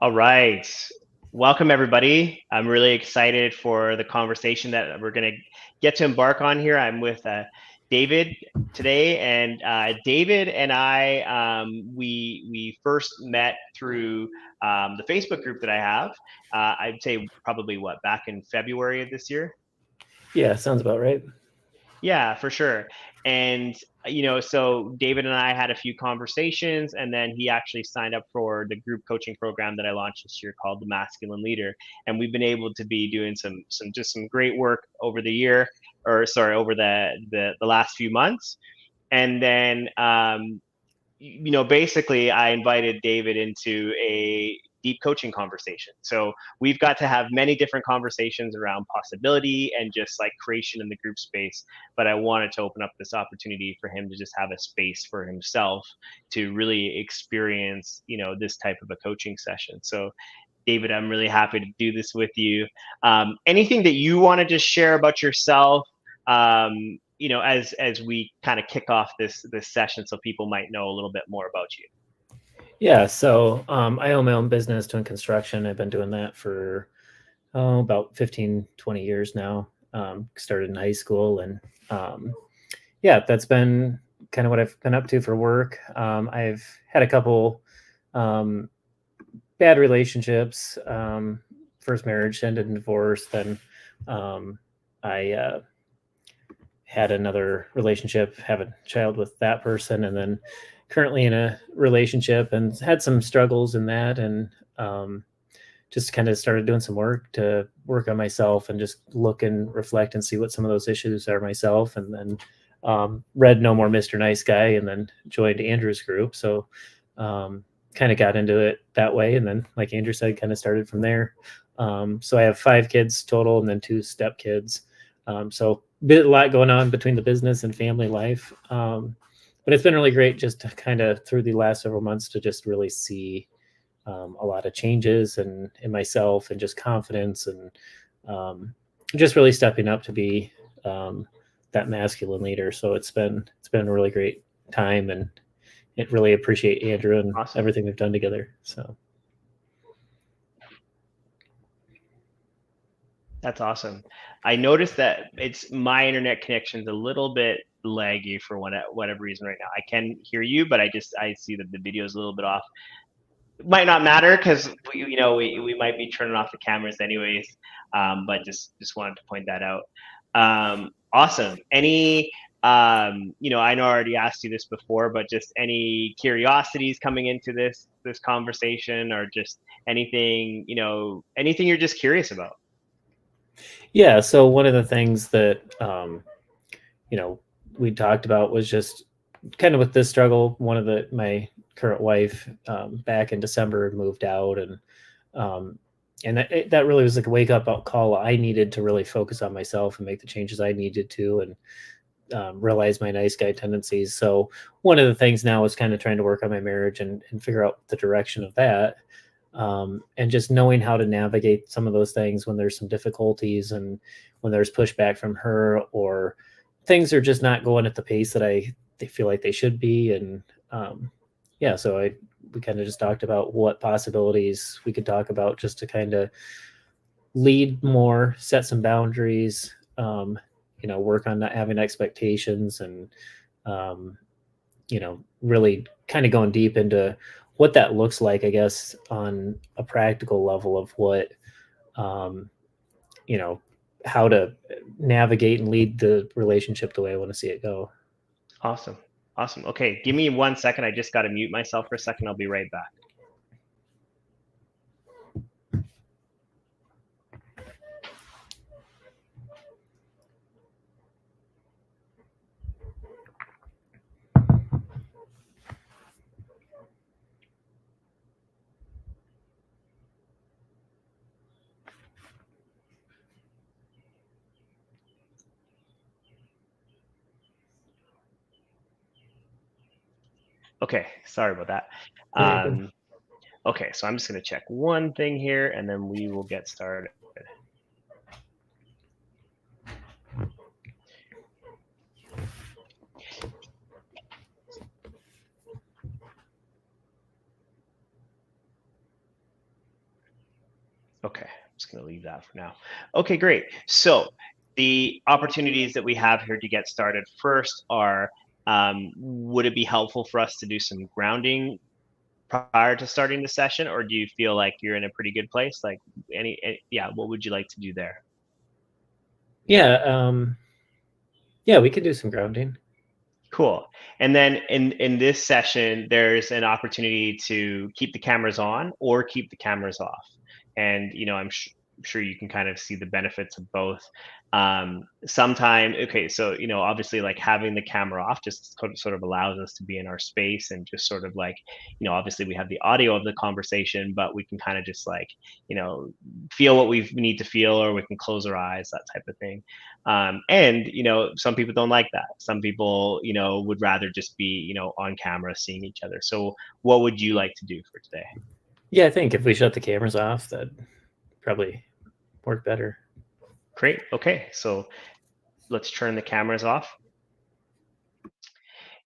All right. Welcome, everybody. I'm really excited for the conversation that we're going to get to embark on here. I'm with David today, and David and I, we first met through the Facebook group that I have. I'd say probably back in February of this year. Yeah, sounds about right. Yeah, for sure. And so David and I had a few conversations, and then he actually signed up for the group coaching program that I launched this year called the Masculine Leader. And we've been able to be doing some great work over the year, or sorry, over the last few months. And then basically I invited David into a deep coaching conversation. So we've got to have many different conversations around possibility and just like creation in the group space. But I wanted to open up this opportunity for him to just have a space for himself to really experience, this type of a coaching session. So David, I'm really happy to do this with you. Anything that you want to just share about yourself, as we kind of kick off this session, so people might know a little bit more about you. Yeah, so I own my own business doing construction. I've been doing that for about 15, 20 years now. Started in high school, and yeah, that's been kind of what I've been up to for work. I've had a couple bad relationships. First marriage ended in divorce. Then I had another relationship, have a child with that person, and then currently in a relationship and had some struggles in that, and just kind of started doing some work to work on myself and just look and reflect and see what some of those issues are myself. And then read No More Mr. Nice Guy, and then joined Andrew's group. So kind of got into it that way. And then, like Andrew said, kind of started from there. So I have 5 kids total, and then 2 step kids. So a lot going on between the business and family life. But it's been really great just to kind of through the last several months to just really see a lot of changes in myself, and just confidence, and just really stepping up to be that masculine leader. So it's been a really great time, and it really appreciate Andrew and Awesome. everything we've done together. So That's awesome. I noticed that it's my internet connection's a little bit laggy for whatever reason right now. I can hear you, but I see that the video is a little bit off. It might not matter because we might be turning off the cameras anyways. But just wanted to point that out. Awesome. Any I know I already asked you this before, but just any curiosities coming into this conversation, or just anything anything you're just curious about. yeah, so one of the things that we talked about was just kind of with this struggle. One of my current wife back in December moved out, and that really was like a wake up call. I needed to really focus on myself and make the changes I needed to, and realize my nice guy tendencies. So one of the things now is kind of trying to work on my marriage, and figure out the direction of that. And just knowing how to navigate some of those things when there's some difficulties, and when there's pushback from her, or things are just not going at the pace that they feel like they should be. And yeah, so we kind of just talked about what possibilities we could talk about, just to kind of lead more, set some boundaries, work on not having expectations, and really kind of going deep into what that looks like, I guess, on a practical level of what, um, how to navigate and lead the relationship the way I want to see it go. Awesome. Awesome. Okay, give me 1 second. I just got to mute myself for a second. I'll be right back. Okay, sorry about that. Yeah, you're good. Okay, so I'm just going to check one thing here, and then we will get started. Okay, I'm just going to leave that for now. Okay, great. So the opportunities that we have here to get started first are, would it be helpful for us to do some grounding prior to starting the session, or do you feel like you're in a pretty good place? Like yeah, what would you like to do there? Yeah, yeah, we could do some grounding. Cool. And then in this session, there's an opportunity to keep the cameras on or keep the cameras off. And I'm sure you can kind of see the benefits of both. Sometime, okay, so obviously, like having the camera off just sort of allows us to be in our space and just sort of like, obviously we have the audio of the conversation, but we can kind of just like, feel what we need to feel, or we can close our eyes, that type of thing. And some people don't like that. Some people would rather just be on camera seeing each other. So what would you like to do for today? Yeah, I think if we shut the cameras off, that'd probably work better. Great. Okay, so let's turn the cameras off.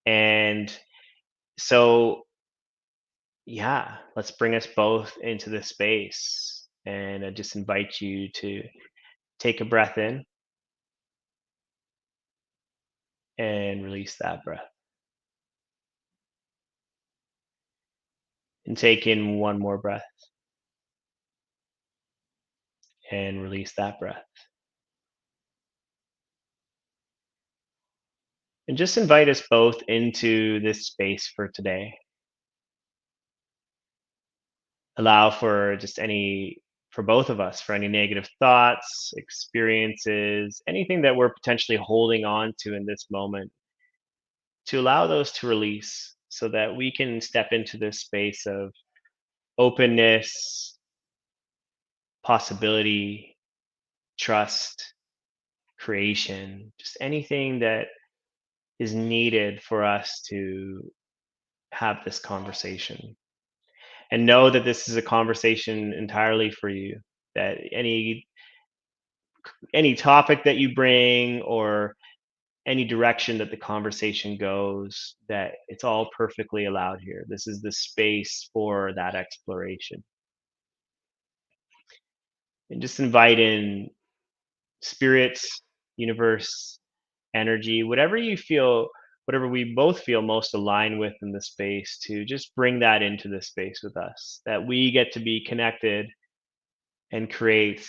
And so yeah, let's bring us both into this space, and I just invite you to take a breath in and release that breath, and take in one more breath and release that breath. And just invite us both into this space for today. Allow for for both of us, for any negative thoughts, experiences, anything that we're potentially holding on to in this moment, to allow those to release so that we can step into this space of openness, possibility, trust, creation, just anything that is needed for us to have this conversation. And know that this is a conversation entirely for you, that any topic that you bring, or any direction that the conversation goes, that it's all perfectly allowed here. This is the space for that exploration. And just invite in spirits, universe, energy, whatever you feel, whatever we both feel most aligned with in the space, to just bring that into the space with us, that we get to be connected and create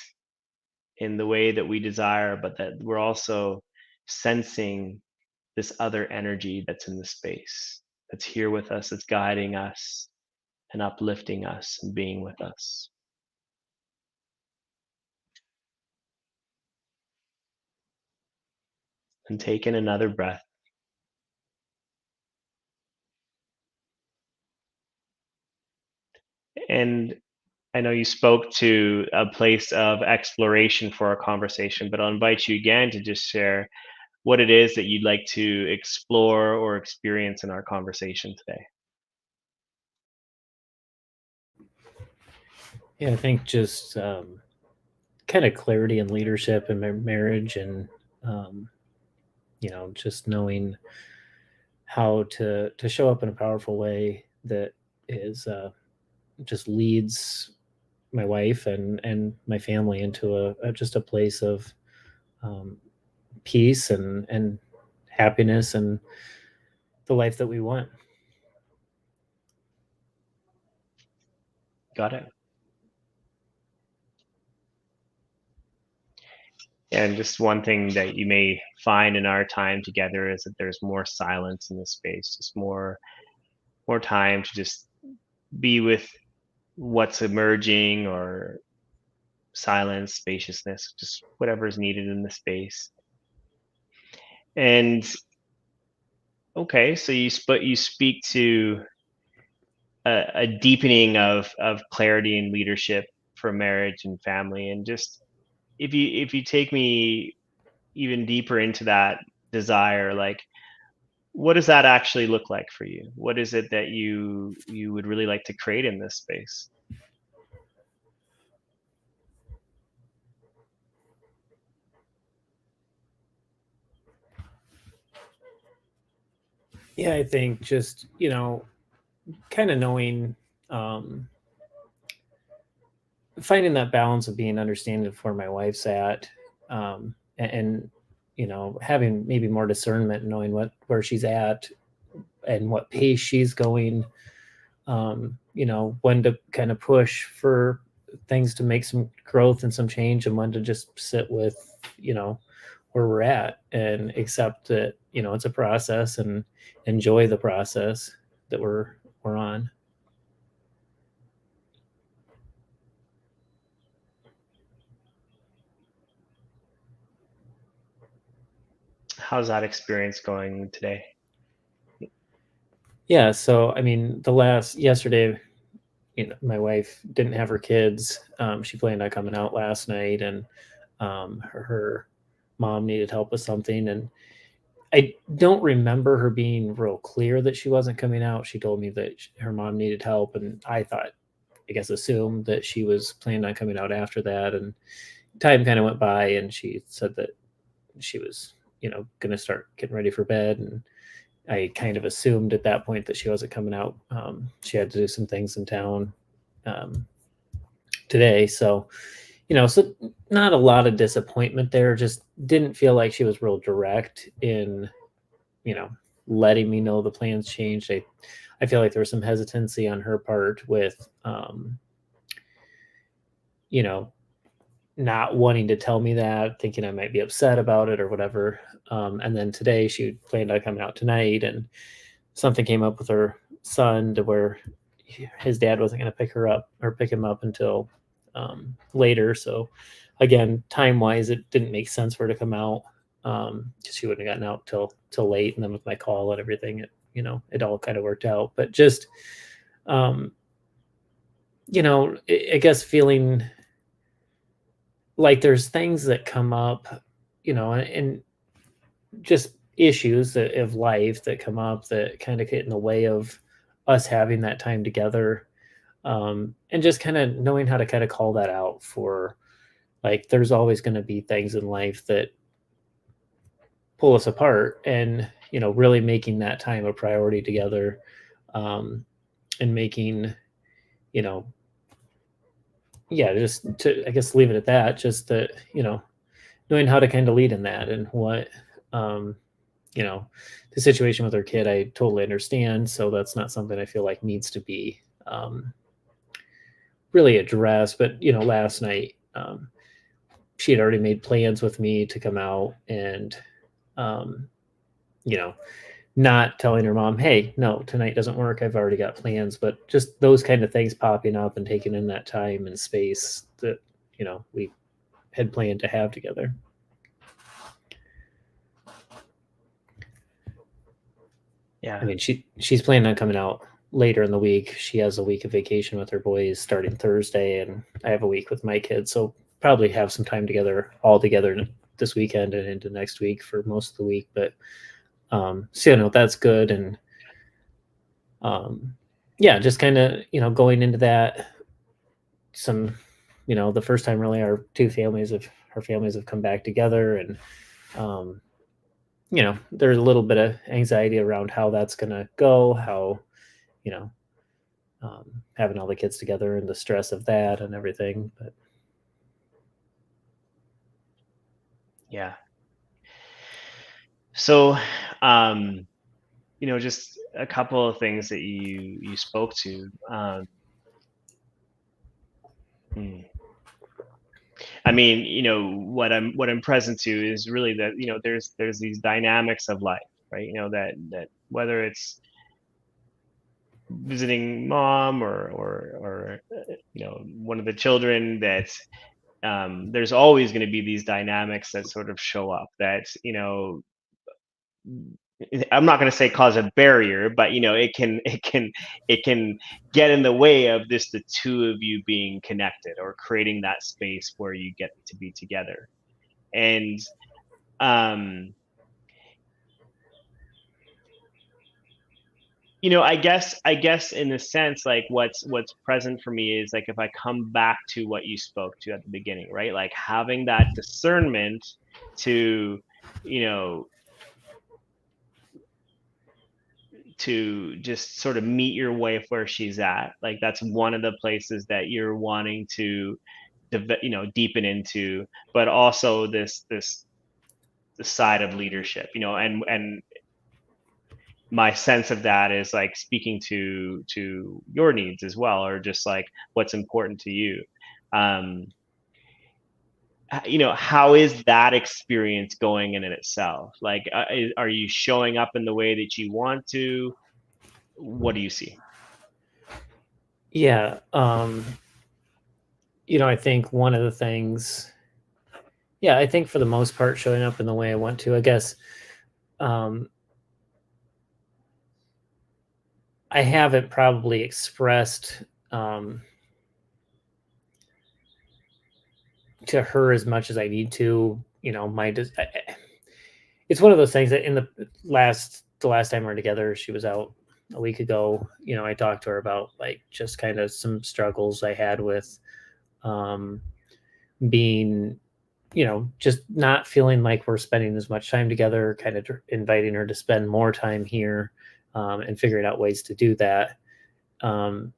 in the way that we desire, but that we're also sensing this other energy that's in the space, that's here with us, that's guiding us and uplifting us and being with us. And take in another breath. And I know you spoke to a place of exploration for our conversation, but I'll invite you again to just share what it is that you'd like to explore or experience in our conversation today. Yeah, I think just kind of clarity and leadership in my marriage, and um, just knowing how to show up in a powerful way that is just leads my wife and my family into just a place of um, peace and happiness and the life that we want. Got it? And just one thing that you may find in our time together is that there's more silence in the space, just more time to just be with what's emerging, or silence, spaciousness, just whatever is needed in the space. And okay, so you speak to a deepening of clarity and leadership for marriage and family. And just if you take me even deeper into that desire, like, what does that actually look like for you? What is it that you would really like to create in this space? Yeah, I think just kind of knowing um, finding that balance of being understanding of where my wife's at, and having maybe more discernment, knowing where she's at and what pace she's going, when to kind of push for things to make some growth and some change, and when to just sit with, where we're at and accept that, it's a process and enjoy the process that we're on. How's that experience going today? Yeah. So, I mean, yesterday, my wife didn't have her kids. She planned on coming out last night, and her mom needed help with something. And I don't remember her being real clear that she wasn't coming out. She told me that her mom needed help, and I assumed that she was planning on coming out after that. And time kind of went by, and she said that she was, going to start getting ready for bed. And I kind of assumed at that point that she wasn't coming out. She had to do some things in town today. So, so not a lot of disappointment there. Just didn't feel like she was real direct in, letting me know the plans changed. I feel like there was some hesitancy on her part with, not wanting to tell me that, thinking I might be upset about it or whatever. And then today she planned on coming out tonight, and something came up with her son to where his dad wasn't going to pick him up until later. So again, time wise, it didn't make sense for her to come out, because she wouldn't have gotten out till late. And then with my call and everything, it all kind of worked out. But just, I guess feeling like there's things that come up, and just issues of life that come up that kind of get in the way of us having that time together. And just kind of knowing how to kind of call that out for, like, there's always going to be things in life that pull us apart, and, really making that time a priority together, and making, just to, I guess, leave it at that, just that, knowing how to kind of lead in that. And what, the situation with her kid, I totally understand. So that's not something I feel like needs to be really addressed. But, last night, she had already made plans with me to come out, and, not telling her mom, hey, no, tonight doesn't work, I've already got plans. But just those kind of things popping up and taking in that time and space that, we had planned to have together. Yeah. I mean, she's planning on coming out later in the week. She has a week of vacation with her boys starting Thursday, and I have a week with my kids. So probably have some time all together this weekend and into next week for most of the week. But so, that's good. And just kind of, going into that, some, the first time really our families have come back together. And, there's a little bit of anxiety around how that's going to go, how, having all the kids together and the stress of that and everything. But yeah. So, just a couple of things that you spoke to. I mean, what I'm present to is really that, there's these dynamics of life, right? That whether it's visiting mom or one of the children, that there's always going to be these dynamics that sort of show up that, I'm not going to say cause a barrier, but it can get in the way of the two of you being connected or creating that space where you get to be together. And I guess in a sense, like what's present for me is, like, if I come back to what you spoke to at the beginning, right? Like having that discernment to, to just sort of meet your wife where she's at. Like that's one of the places that you're wanting to, deepen into, but also this the side of leadership, and my sense of that is like speaking to your needs as well, or just like what's important to you. um how is that experience going in itself? Like, are you showing up in the way that you want to? What do you see? Yeah. I think one of the things, yeah, I think for the most part, showing up in the way I want to, I guess, I haven't probably expressed to her as much as I need to. It's one of those things that in the last time we were together, she was out a week ago. I talked to her about like just kind of some struggles I had with being, just not feeling like we're spending as much time together, kind of inviting her to spend more time here, and figuring out ways to do that. And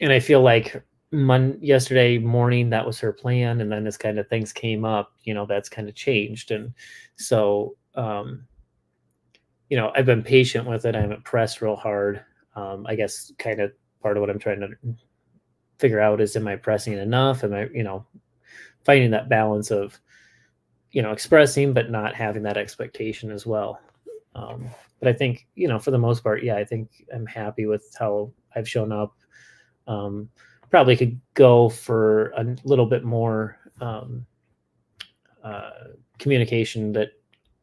I feel like yesterday morning, that was her plan. And then as kind of things came up, that's kind of changed. And so, I've been patient with it. I haven't pressed real hard. I guess kind of part of what I'm trying to figure out is, am I pressing enough? Am I, finding that balance of, expressing, but not having that expectation as well. But I think, for the most part, yeah, I think I'm happy with how I've shown up. Probably could go for a little bit more communication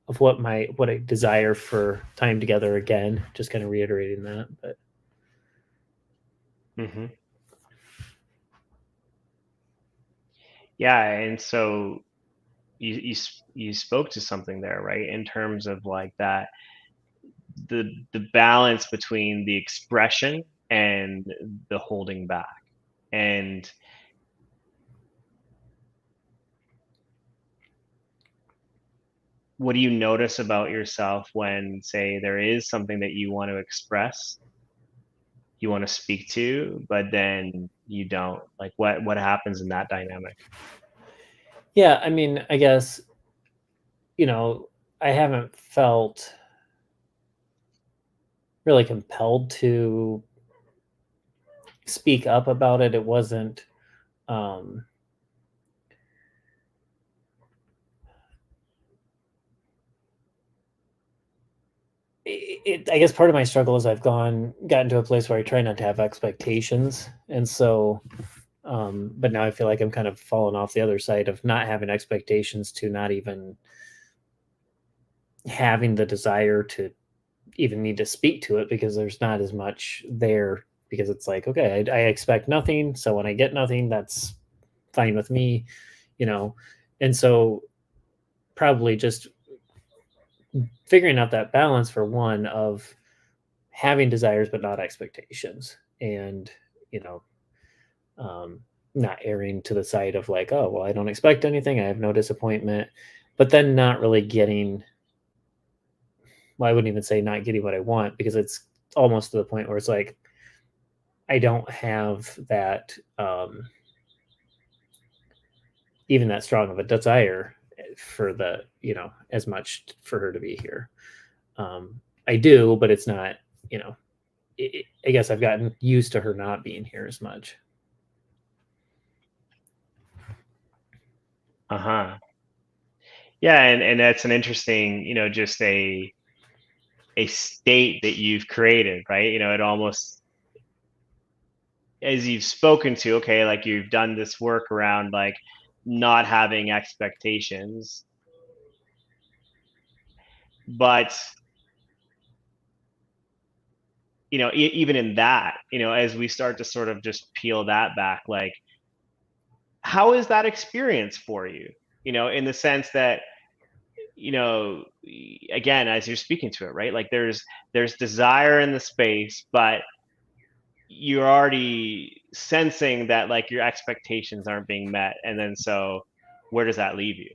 of what I desire for time together again, just kind of reiterating that. But Mm-hmm. Yeah, and so you spoke to something there, right? In terms of like that, the balance between the expression and the holding back. And what do you notice about yourself when, say, there is something that you want to express, you want to speak to, but then you don't? Like, what happens in that dynamic? yeah, I mean, I guess, I haven't felt really compelled to speak up about it. It wasn't, I guess part of my struggle is I've gotten to a place where I try not to have expectations. And so, but now I feel like I'm kind of falling off the other side of not having expectations, to not even having the desire to even need to speak to it, because there's not as much there, because it's like, okay, I expect nothing. So when I get nothing, that's fine with me, you know? And so probably just figuring out that balance, for one, of having desires but not expectations, and you know not erring to the side of like, oh well, I don't expect anything, I have no disappointment, but then not really getting, well, I wouldn't even say not getting what I want, because it's almost to the point where it's like I don't have that even that strong of a desire for the, as much for her to be here. I do, but it's not, you know I guess I've gotten used to her not being here as much. Uh-huh. Yeah, and that's an interesting, just a state that you've created, right? It almost, as you've spoken to, okay, like you've done this work around like not having expectations, but even in that, as we start to sort of just peel that back, like how is that experience for you? In the sense that, again, as you're speaking to it, right? Like there's desire in the space, but you're already sensing that like your expectations aren't being met, and then so where does that leave you?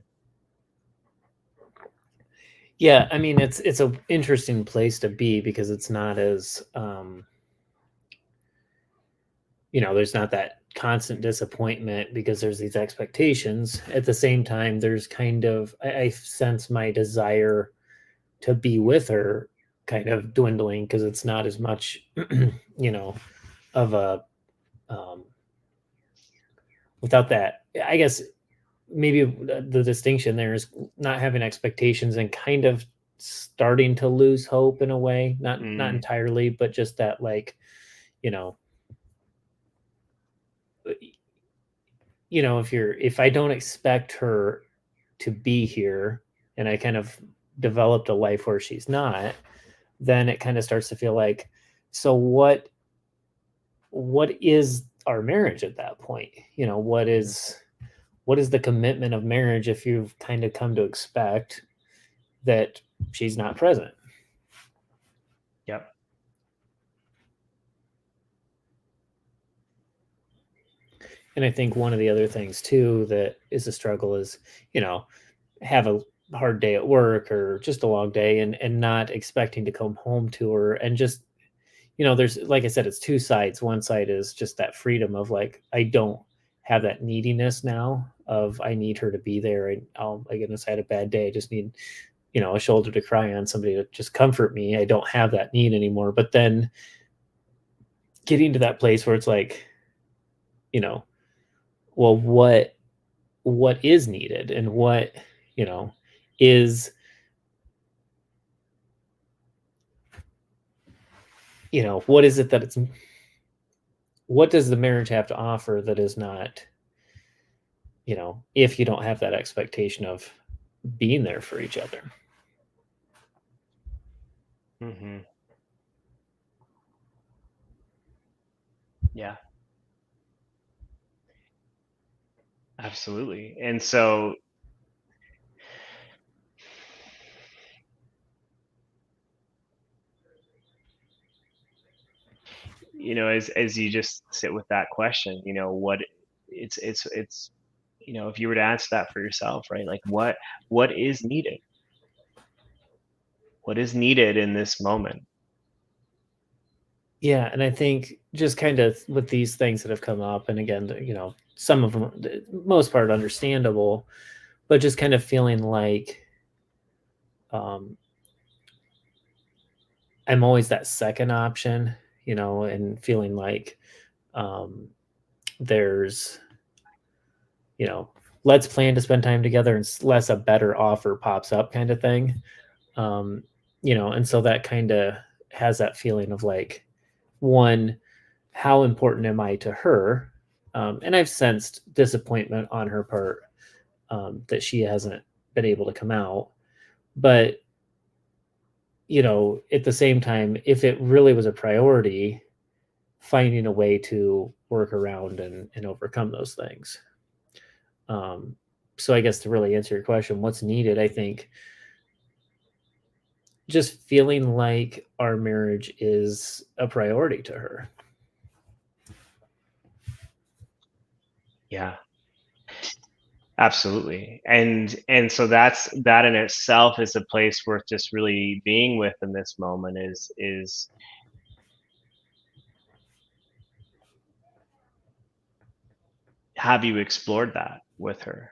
Yeah, I mean, it's a interesting place to be because it's not as there's not that constant disappointment because there's these expectations. At the same time, there's kind of I sense my desire to be with her kind of dwindling because it's not as much of a um, without that. I guess maybe the distinction there is not having expectations and kind of starting to lose hope in a way, not Mm, entirely, but just that, like, you know if I don't expect her to be here and I kind of developed a life where she's not, then it kind of starts to feel like, so what is our marriage at that point? What mhm. is the commitment of marriage if you've kind of come to expect that she's not present? Yep. And I think one of the other things too that is a struggle is, have a hard day at work or just a long day and not expecting to come home to her and just, there's, like I said, it's two sides. One side is just that freedom of, like, I don't have that neediness now of I need her to be there. And I goodness, I had a bad day. I just need, a shoulder to cry on, somebody to just comfort me. I don't have that need anymore. But then getting to that place where it's like, you know, well, what is needed and what, is, what is it that what does the marriage have to offer that is not, if you don't have that expectation of being there for each other. Hmm. Yeah, absolutely. And so, as you just sit with that question, what it's if you were to answer that for yourself, right? Like, what is needed? What is needed in this moment? Yeah, and I think just kind of with these things that have come up, and again, some of them, the most part, understandable, but just kind of feeling like um, I'm always that second option, and feeling like um, there's, you know, let's plan to spend time together, and less a better offer pops up kind of thing. Um, and so that kind of has that feeling of like, one, how important am I to her? And I've sensed disappointment on her part, that she hasn't been able to come out. But, at the same time, if it really was a priority, finding a way to work around and overcome those things. Um, so I guess to really answer your question, what's needed, I think just feeling like our marriage is a priority to her. Yeah, absolutely. And so that in itself is a place worth just really being with in this moment. Is have you explored that with her?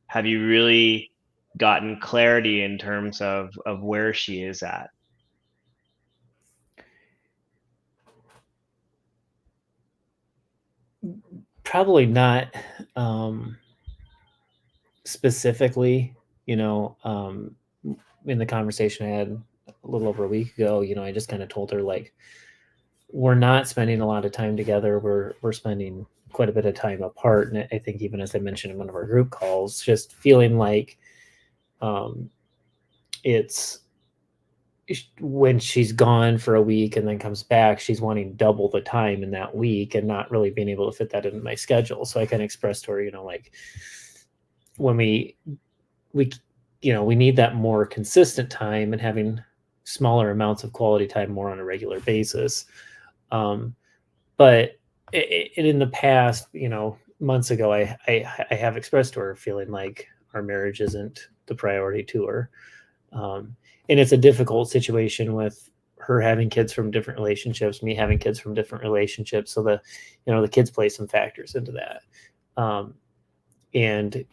Have you really gotten clarity in terms of where she is at? Probably not um, specifically, you know, um, in the conversation I had a little over a week ago, I just kind of told her, like, we're not spending a lot of time together. We're spending quite a bit of time apart. And I think, even as I mentioned in one of our group calls, just feeling like um, it's when she's gone for a week and then comes back, she's wanting double the time in that week and not really being able to fit that into my schedule. So I kind of expressed to her, like, when we we need that more consistent time and having smaller amounts of quality time more on a regular basis. Um, but in the past, months ago, I have expressed to her feeling like our marriage isn't the priority to her. And it's a difficult situation with her having kids from different relationships, me having kids from different relationships. So the kids play some factors into that. And,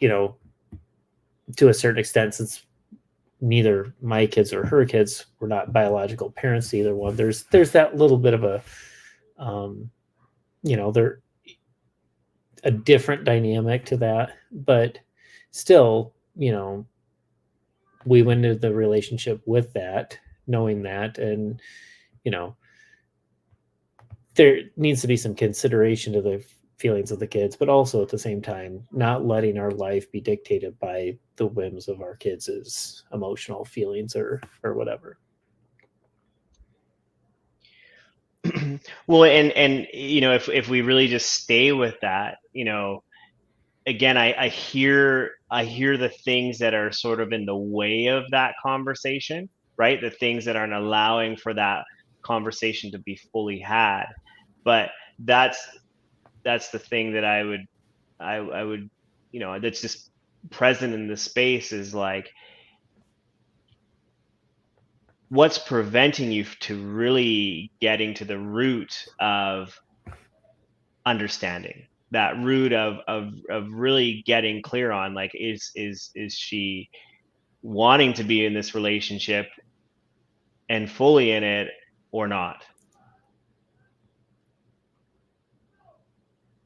to a certain extent, since neither my kids or her kids were not biological parents to either one, there's that little bit of a, they're a different dynamic to that, but still, we went into the relationship with that, knowing that, and, there needs to be some consideration to the feelings of the kids, but also at the same time, not letting our life be dictated by the whims of our kids' emotional feelings or whatever. Well, and if we really just stay with that, again, I hear the things that are sort of in the way of that conversation, right? The things that aren't allowing for that conversation to be fully had. But that's the thing that I would that's just present in the space, is like, what's preventing you to really getting to the root of understanding, that root of really getting clear on, like, is she wanting to be in this relationship and fully in it, or not?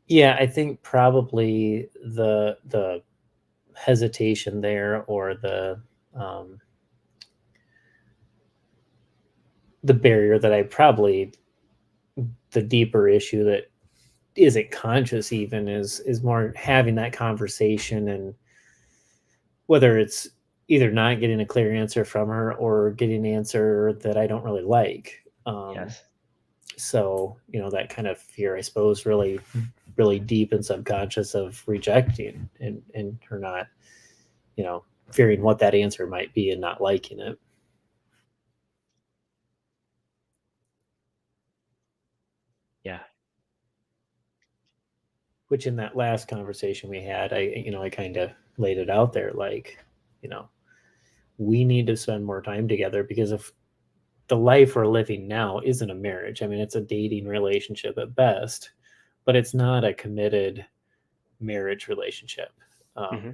Yeah, I think probably the hesitation there, or the barrier that the deeper issue that isn't conscious even is more having that conversation, and whether it's either not getting a clear answer from her or getting an answer that I don't really like. Yes. So, that kind of fear, I suppose, really, really deep and subconscious, of rejecting and her not, fearing what that answer might be and not liking it. Yeah. Which, in that last conversation we had, I kind of laid it out there, like, we need to spend more time together, because if the life we're living now isn't a marriage, I mean, it's a dating relationship at best, but it's not a committed marriage relationship. Mm-hmm.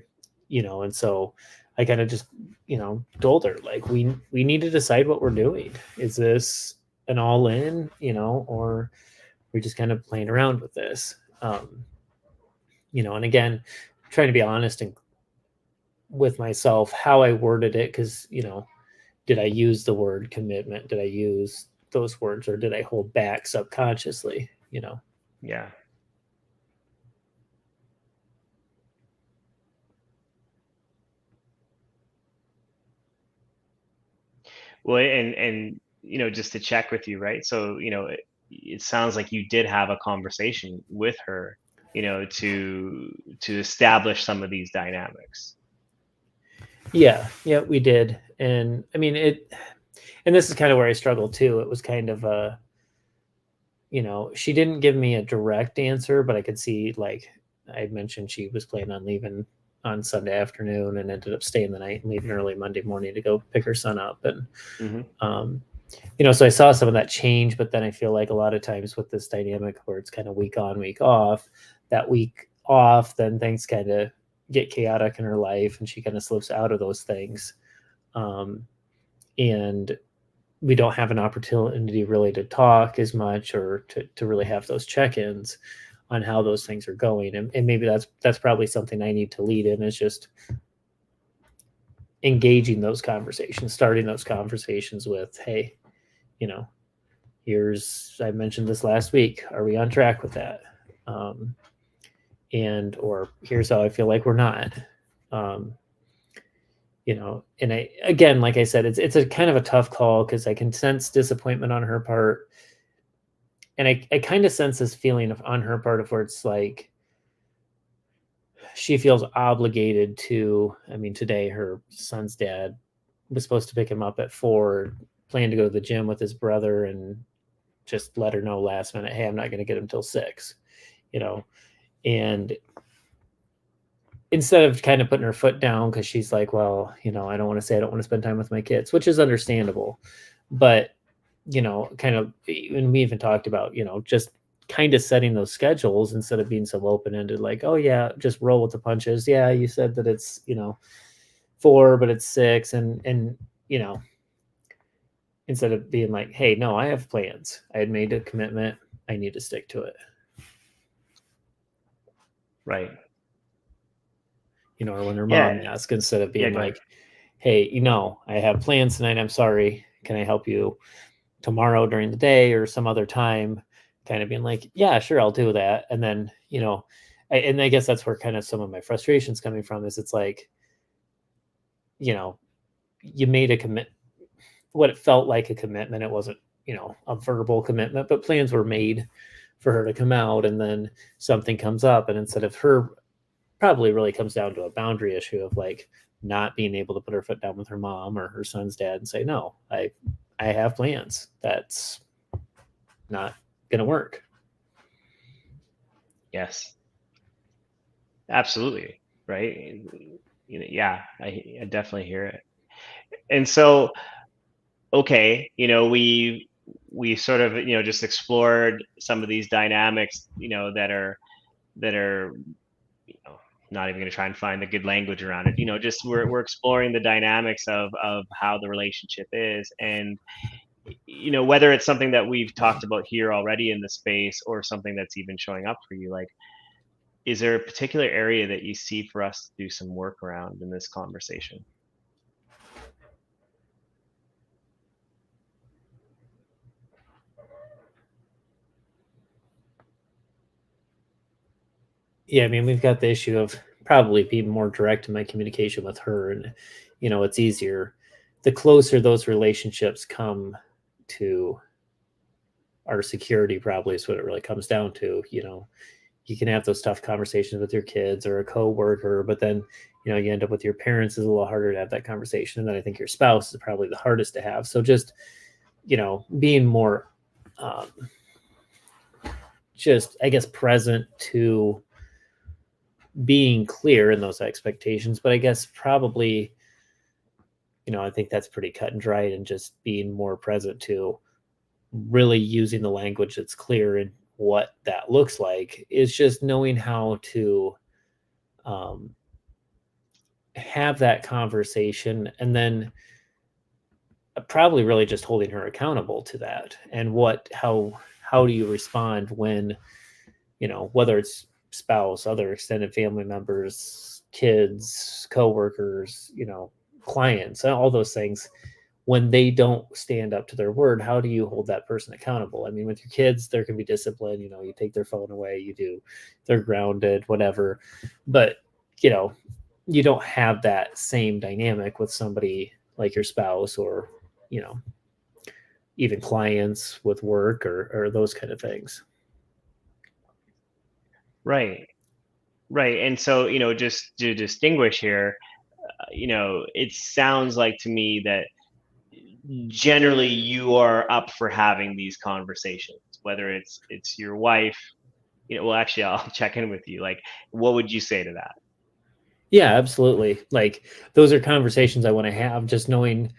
And so I kind of just, told her, like, we need to decide what we're doing. Is this an all in, or we're just kind of playing around with this? And again, trying to be honest and with myself, how I worded it, because, did I use the word commitment? Did I use those words, or did I hold back subconsciously? Yeah. Well, and just to check with you, right? So, it sounds like you did have a conversation with her, to establish some of these dynamics. Yeah, we did. And I mean, and this is kind of where I struggled too. It was kind of she didn't give me a direct answer, but I could see, like I mentioned, she was planning on leaving on Sunday afternoon and ended up staying the night and leaving early Monday morning to go pick her son up. And, so I saw some of that change, but then I feel like a lot of times with this dynamic where it's kind of week on, week off, that week off, then things kind of get chaotic in her life and she kind of slips out of those things. And we don't have an opportunity really to talk as much, or to really have those check-ins on how those things are going. And maybe that's probably something I need to lead in, is just engaging those conversations, starting those conversations with, hey, I mentioned this last week. Are we on track with that? Or here's how I feel like we're not. And again, like I said, it's a kind of a tough call, because I can sense disappointment on her part. And I kind of sense this feeling on her part of where it's like, she feels obligated to, I mean, today her son's dad was supposed to pick him up at 4, planned to go to the gym with his brother, and just let her know last minute, hey, I'm not going to get him till 6, and instead of kind of putting her foot down because she's like, well, I don't want to say I don't want to spend time with my kids, which is understandable. But, kind of, and we even talked about, just kind of setting those schedules instead of being so open-ended, like, oh yeah, just roll with the punches. Yeah, you said that it's, 4, but it's 6. And, instead of being like, hey, no, I have plans. I had made a commitment. I need to stick to it. Right. Or when her mom asks, instead of being like, hey, I have plans tonight. I'm sorry. Can I help you tomorrow during the day or some other time? Kind of being like, yeah, sure, I'll do that. And then, and I guess that's where kind of some of my frustration's coming from, is it's like, you made a what it felt like a commitment. It wasn't, a verbal commitment, but plans were made for her to come out, and then something comes up, and instead of her, probably really comes down to a boundary issue of like not being able to put her foot down with her mom or her son's dad and say, no, I have plans. That's not going to work. Yes, absolutely. Right. Yeah, I definitely hear it. And so, okay, we sort of, just explored some of these dynamics, that are, not even going to try and find the good language around it. Just we're exploring the dynamics of how the relationship is. And, whether it's something that we've talked about here already in the space or something that's even showing up for you, like, is there a particular area that you see for us to do some work around in this conversation? Yeah, I mean, we've got the issue of probably being more direct in my communication with her, and it's easier the closer those relationships come to our security. Probably is what it really comes down to. You can have those tough conversations with your kids or a coworker, but then you end up with your parents. Is a little harder to have that conversation, and then I think your spouse is probably the hardest to have. So just being more just, I guess, present to being clear in those expectations. But I guess probably, I think that's pretty cut and dried, and just being more present to really using the language that's clear, and what that looks like is just knowing how to have that conversation, and then probably really just holding her accountable to that. And how do you respond when, whether it's spouse, other extended family members, kids, coworkers, clients, all those things, when they don't stand up to their word, how do you hold that person accountable? I mean, with your kids, there can be discipline, you take their phone away, they're grounded, whatever. But, you don't have that same dynamic with somebody like your spouse, or, even clients with work, or those kind of things. Right. Right. And so, just to distinguish here, it sounds like to me that generally you are up for having these conversations, whether it's your wife, well, actually, I'll check in with you. Like, what would you say to that? Yeah, absolutely. Like, those are conversations I want to have, just knowing,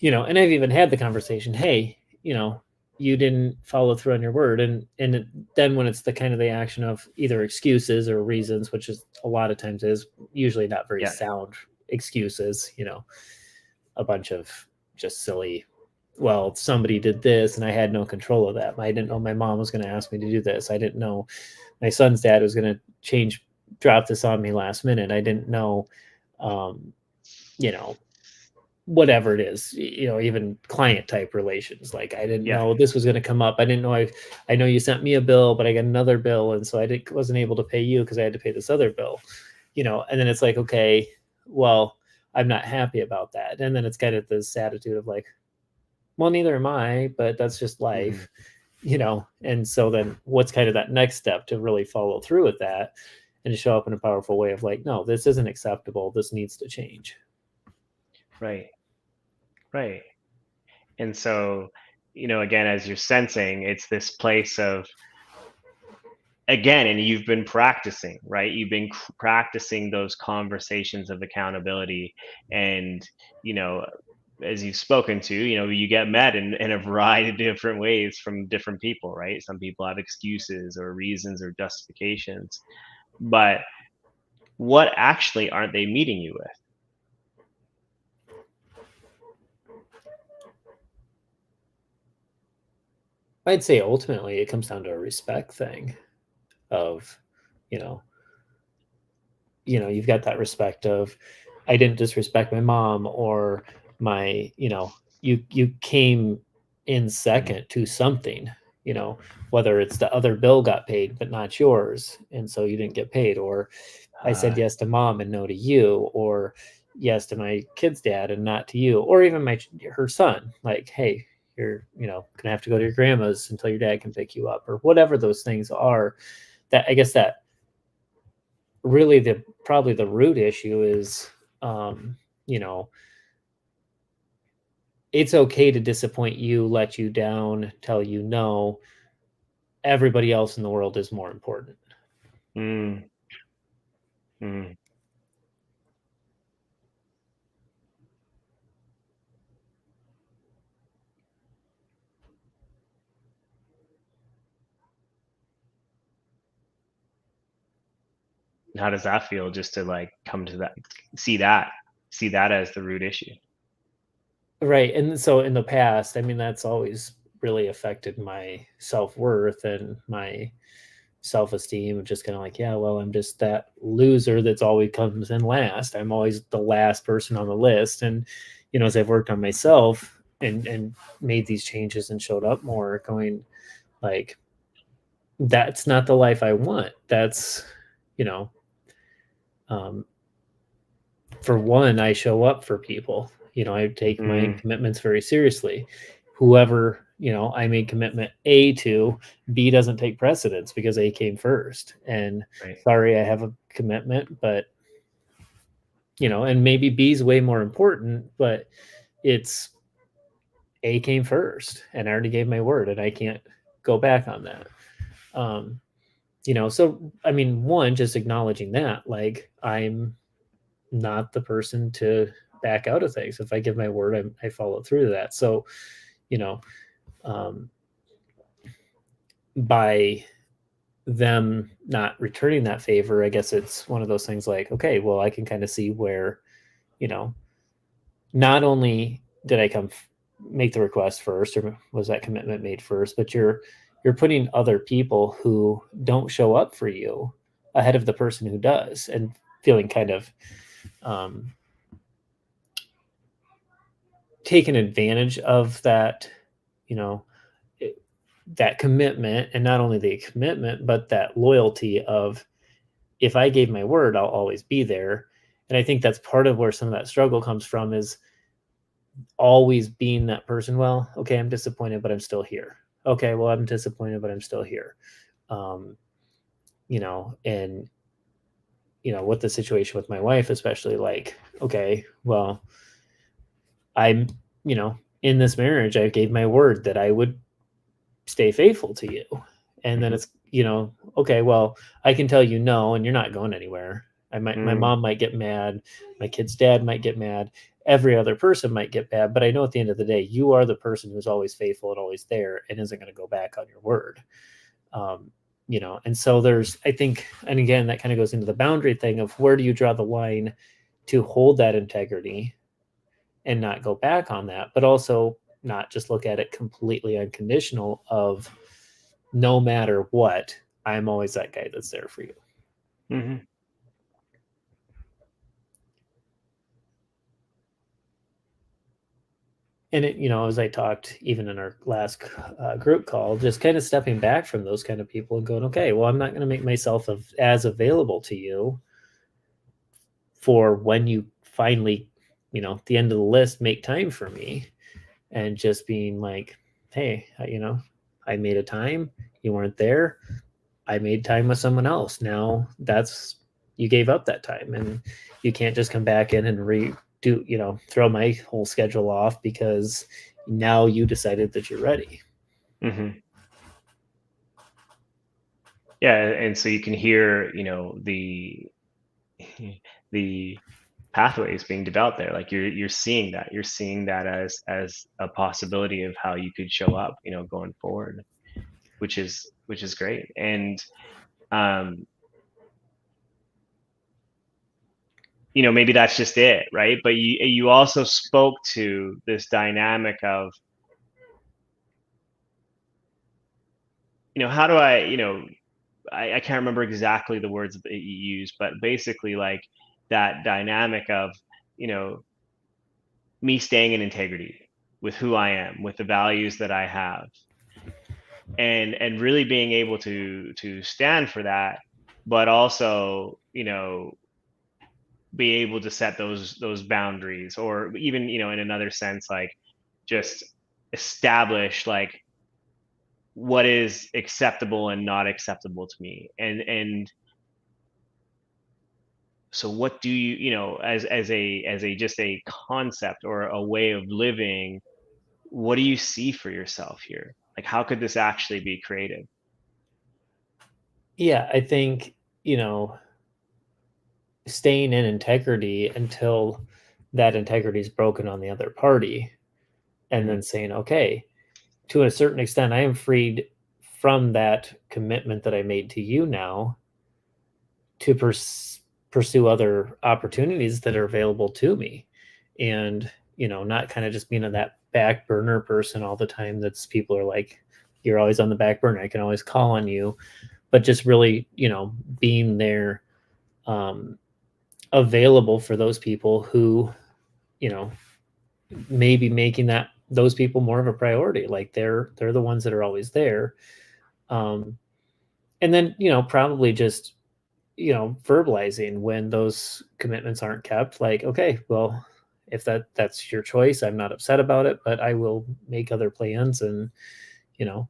and I've even had the conversation, hey, you didn't follow through on your word. Then when it's the kind of the action of either excuses or reasons, which is a lot of times is usually not very sound excuses, a bunch of just silly, well, somebody did this and I had no control of that. I didn't know my mom was going to ask me to do this. I didn't know my son's dad was going to drop this on me last minute. I didn't know, whatever it is, even client type relations. Like, I didn't know this was going to come up. I didn't know, I know you sent me a bill, but I got another bill. And so wasn't able to pay you because I had to pay this other bill, and then it's like, okay, well, I'm not happy about that. And then it's kind of this attitude of like, well, neither am I, but that's just life, And so then what's kind of that next step to really follow through with that and to show up in a powerful way of like, no, this isn't acceptable. This needs to change. Right. Right. And so, again, as you're sensing, it's this place of again, and you've been practicing, right? You've been practicing those conversations of accountability, and you know, as you've spoken to, you get met in a variety of different ways from different people, right? Some people have excuses or reasons or justifications, but what actually aren't they meeting you with? I'd say ultimately it comes down to a respect thing of, you know, you've got that respect of, I didn't disrespect my mom, or my, you came in second to something, whether it's the other bill got paid but not yours, and so you didn't get paid, or I said yes to mom and no to you, or yes to my kid's dad and not to you, or even her son, like, hey, you're gonna have to go to your grandma's until your dad can pick you up, or whatever those things are. That, I guess, that really probably the root issue is, you know, it's okay to disappoint you, let you down, tell you no. Everybody else in the world is more important. Mm. Mm. How does that feel, just to like come to that, see that as the root issue? Right. And so in the past, I mean, that's always really affected my self-worth and my self-esteem. Just kind of like, yeah, well, I'm just that loser that's always comes in last. I'm always the last person on the list. And, as I've worked on myself and made these changes and showed up more, going like, that's not the life I want. That's, you know, um, for one, I show up for people. I take my commitments very seriously. Whoever, I made commitment A to, B doesn't take precedence because A came first. And Right. sorry, I have a commitment, but, and maybe B is way more important, but it's A came first and I already gave my word and I can't go back on that. So, I mean, one, just acknowledging that, like, I'm not the person to back out of things. If I give my word, I follow through to that. So, um, by them not returning that favor, I guess it's one of those things like, okay, well, I can kind of see where, not only did I make the request first, or was that commitment made first, but you're putting other people who don't show up for you ahead of the person who does, and feeling kind of taken advantage of that, that commitment, and not only the commitment, but that loyalty of, if I gave my word, I'll always be there. And I think that's part of where some of that struggle comes from, is always being that person. Well, okay, I'm disappointed, but I'm still here. Okay, well, I'm disappointed, but I'm still here. And with the situation with my wife, especially, like, okay, well, I'm, in this marriage, I gave my word that I would stay faithful to you. And then it's, okay, well, I can tell you no, and you're not going anywhere. My mom might get mad. My kid's dad might get mad. Every other person might get mad. But I know at the end of the day, you are the person who's always faithful and always there and isn't going to go back on your word. And so there's, I think, and again, that kind of goes into the boundary thing of, where do you draw the line to hold that integrity and not go back on that, but also not just look at it completely unconditional of, no matter what, I'm always that guy that's there for you. Mm-hmm. And it, as I talked even in our last group call, just kind of stepping back from those kind of people and going, okay, well, I'm not going to make myself as available to you for when you finally, at the end of the list, make time for me. And just being like, hey, I made a time, you weren't there, I made time with someone else. Now you gave up that time, and you can't just come back in and redo, throw my whole schedule off because now you decided that you're ready. Mm-hmm. Yeah, and so you can hear, the pathways being developed there. Like you're seeing that as a possibility of how you could show up, going forward, which is great. And um, maybe that's just it, right? But you also spoke to this dynamic of, how do I can't remember exactly the words that you used, but basically like that dynamic of, me staying in integrity with who I am, with the values that I have, and really being able to stand for that, but also, be able to set those boundaries, or even, in another sense, like just establish like what is acceptable and not acceptable to me. And so what do as a just a concept or a way of living, what do you see for yourself here? Like, how could this actually be created? Yeah, I think, staying in integrity until that integrity is broken on the other party, and Hmm. then saying, okay, to a certain extent, I am freed from that commitment that I made to you now to pursue other opportunities that are available to me. And, not kind of just being that back burner person all the time. That's people are like, you're always on the back burner. I can always call on you, but just really, being there, available for those people who, you know, maybe making those people more of a priority. Like they're the ones that are always there. Um, and then, probably just, verbalizing when those commitments aren't kept, like, okay, well, if that's your choice, I'm not upset about it, but I will make other plans, and, you know,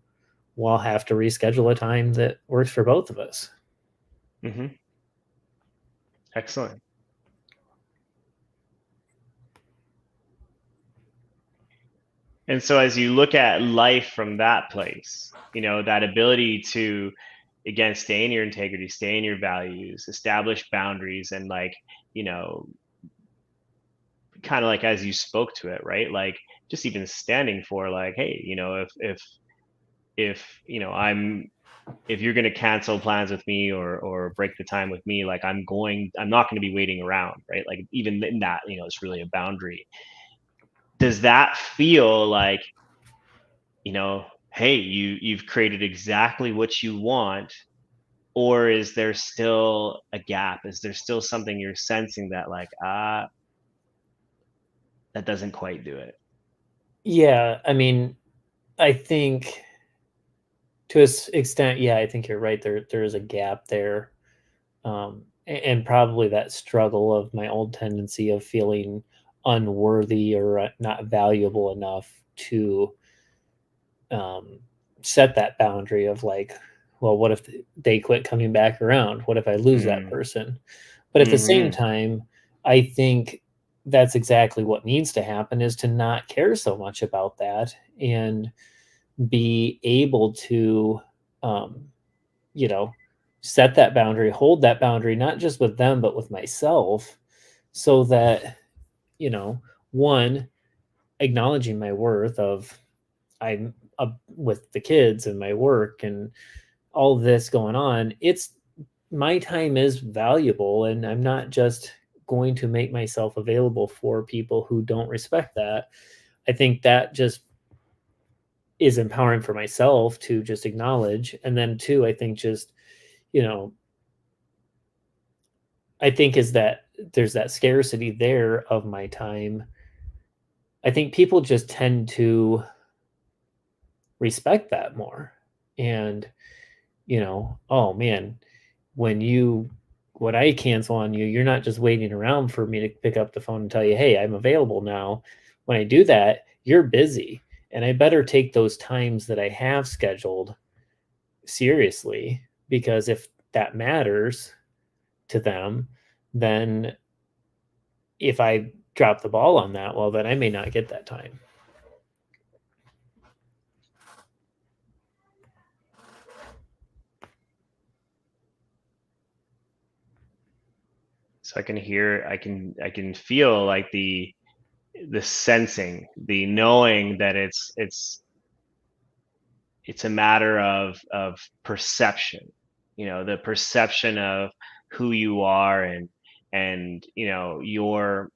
we'll have to reschedule a time that works for both of us. Hmm. Excellent. And so as you look at life from that place, that ability to, again, stay in your integrity, stay in your values, establish boundaries, and like, you know, kind of like as you spoke to it, right? Like just even standing for like, hey, if I'm if you're going to cancel plans with me, or break the time with me, like I'm not going to be waiting around, right? Like even in that, it's really a boundary. Does that feel like, hey, you've created exactly what you want, or is there still a gap? Is there still something you're sensing that like, that doesn't quite do it? Yeah, I mean, I think to a extent, yeah, I think you're right. There is a gap there, and probably that struggle of my old tendency of feeling unworthy or not valuable enough to, um, set that boundary of like, well, what if they quit coming back around? What if I lose that Mm. person? But at the same Hmm. time, I think that's exactly what needs to happen, is to not care so much about that and be able to, um, you know, set that boundary, hold that boundary, not just with them, but with myself, so that, you know, one, acknowledging my worth of I'm up with the kids and my work and all this going on. It's my time is valuable, and I'm not just going to make myself available for people who don't respect that. I think that just is empowering for myself to just acknowledge. And then two, I think just, you know, I think is that there's that scarcity there of my time. I think people just tend to respect that more. And, oh man, when you when I cancel on you, you're not just waiting around for me to pick up the phone and tell you, "Hey, I'm available now." When I do that, you're busy, and I better take those times that I have scheduled seriously, because if that matters to them, then if I drop the ball on that, well, then I may not get that time. So I can feel like the sensing, the knowing that it's a matter of perception, the perception of who you are, and your,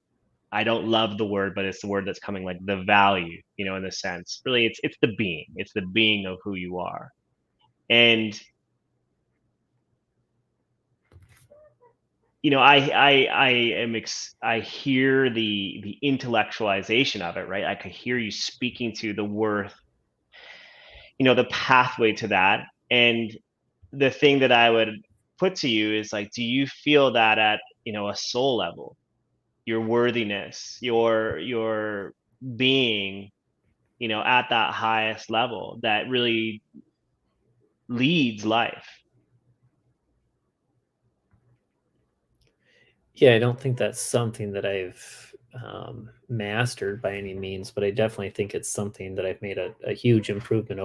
I don't love the word, but it's the word that's coming, like the value, in the sense, really it's the being of who you are. And I hear the intellectualization of it, right? I could hear you speaking to the worth, the pathway to that. And the thing that I would put to you is, like, do you feel that at, a soul level, your worthiness, your being, at that highest level that really leads life? Yeah, I don't think that's something that I've mastered by any means, but I definitely think it's something that I've made a huge improvement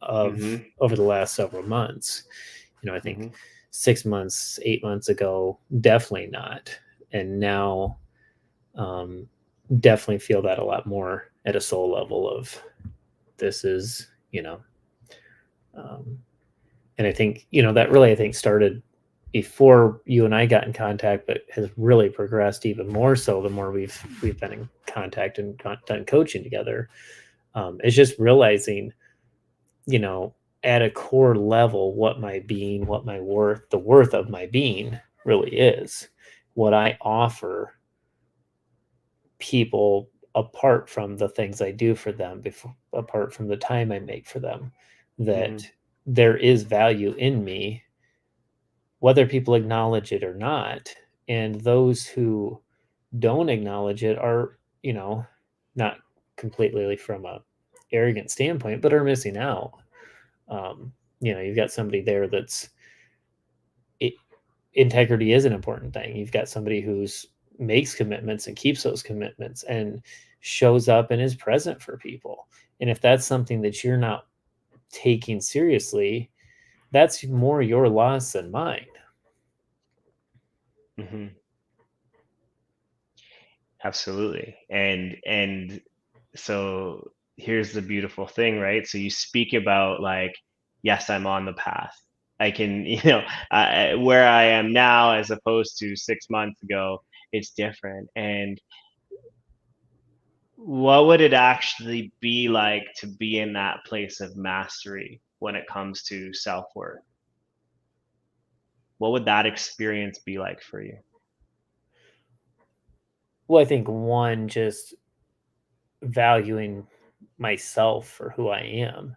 Mm-hmm. over the last several months. I think Mm-hmm. 6 months, 8 months ago, definitely not, and now definitely feel that a lot more at a soul level of this is, um, and I think that really, I think, started before you and I got in contact, but has really progressed even more so the more we've been in contact and done coaching together. It's just realizing, at a core level, what my being, what my worth, the worth of my being really is, what I offer people apart from the things I do for them, before, apart from the time I make for them, Mm-hmm. that there is value in me, whether people acknowledge it or not. And those who don't acknowledge it are, not completely from a arrogant standpoint, but are missing out. You've got somebody there that's it, integrity is an important thing. You've got somebody who's makes commitments and keeps those commitments and shows up and is present for people. And if that's something that you're not taking seriously, that's more your loss than mine. Mm-hmm. Absolutely. And so here's the beautiful thing, right? So you speak about, like, yes, I'm on the path. I can, where I am now as opposed to 6 months ago, it's different. And what would it actually be like to be in that place of mastery when it comes to self-worth? What would that experience be like for you? Well, I think one, just valuing myself for who I am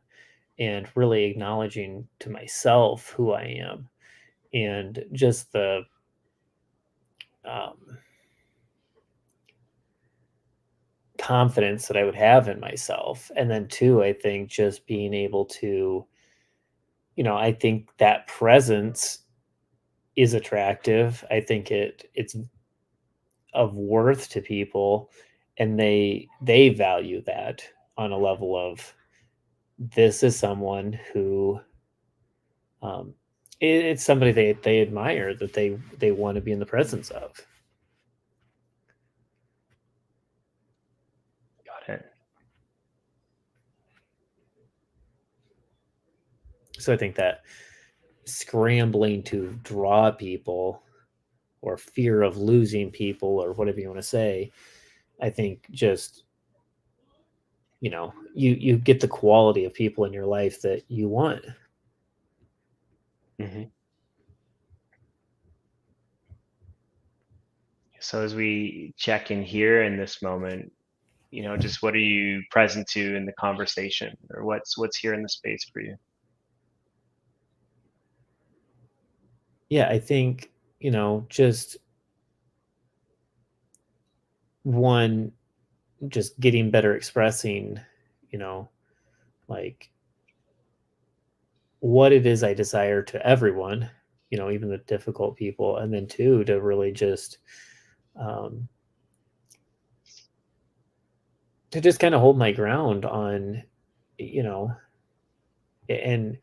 and really acknowledging to myself who I am, and just the um, confidence that I would have in myself. And then two, I think just being able to, I think that presence is attractive. I think it's of worth to people, and they value that on a level of, this is someone who um, it's somebody they admire, that they want to be in the presence of. Got it. So I think that scrambling to draw people, or fear of losing people, or whatever you want to say, I think just, you get the quality of people in your life that you want. Hmm. So as we check in here in this moment, just what are you present to in the conversation, or what's here in the space for you? Yeah, I think, just one, just getting better expressing, you know like what it is I desire to everyone, even the difficult people. And then two, to really just um, to just kind of hold my ground on, you know and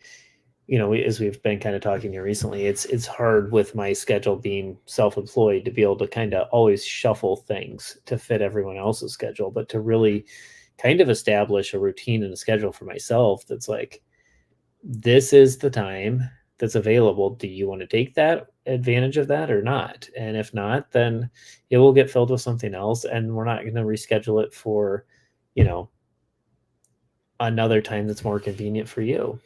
as we've been kind of talking here recently, it's hard with my schedule being self-employed to be able to kind of always shuffle things to fit everyone else's schedule, but to really kind of establish a routine and a schedule for myself that's like, this is the time that's available. Do you want to take that advantage of that or not? And if not, then it will get filled with something else, and we're not going to reschedule it for, another time that's more convenient for you.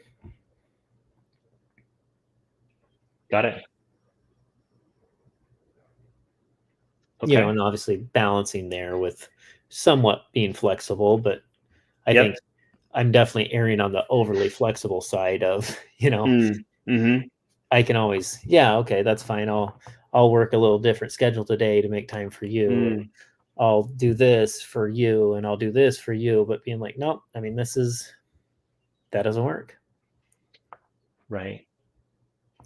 Got it. Okay. And obviously balancing there with somewhat being flexible, but I Yep. think I'm definitely erring on the overly flexible side of, Mm-hmm. I can always, yeah, okay, that's fine. I'll work a little different schedule today to make time for you. And I'll do this for you and I'll do this for you. But being like, nope, I mean, that doesn't work. Right.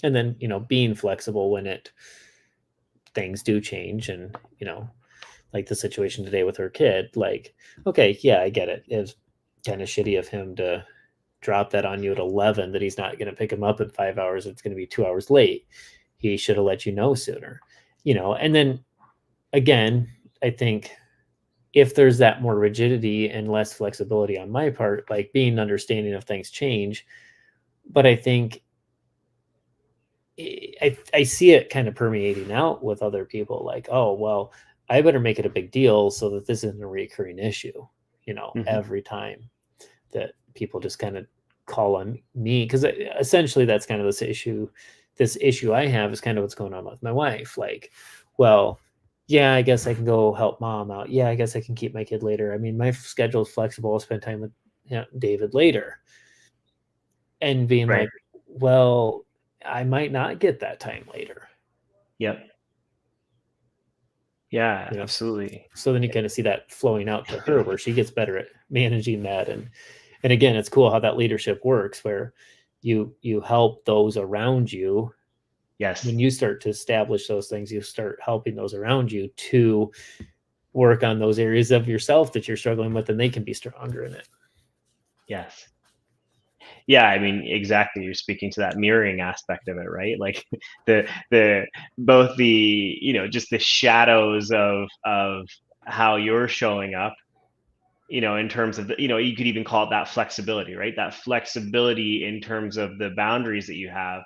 And then, being flexible when things do change, and, like the situation today with her kid, like, okay, yeah, I get it. It's kind of shitty of him to drop that on you at 11 that he's not going to pick him up in 5 hours. It's going to be 2 hours late. He should have let you know sooner, and then again, I think if there's that more rigidity and less flexibility on my part, like being understanding of things change, but I think I see it kind of permeating out with other people, like, oh, well, I better make it a big deal so that this isn't a recurring issue, every time that people just kind of call on me. Because essentially that's kind of this issue I have is kind of what's going on with my wife. Like, well, yeah, I guess I can go help mom out. Yeah, I guess I can keep my kid later. I mean, my schedule is flexible. I'll spend time with David later. And being Right. like, well, I might not get that time later. Yep. Yeah, absolutely. So then you kind of see that flowing out to her where she gets better at managing that. And again, it's cool how that leadership works, where you help those around you. Yes. When you start to establish those things, you start helping those around you to work on those areas of yourself that you're struggling with, and they can be stronger in it. Yes. Yeah, I mean, exactly. You're speaking to that mirroring aspect of it, right? Like the both the, just the shadows of how you're showing up, in terms of you could even call it that flexibility, right? That flexibility in terms of the boundaries that you have.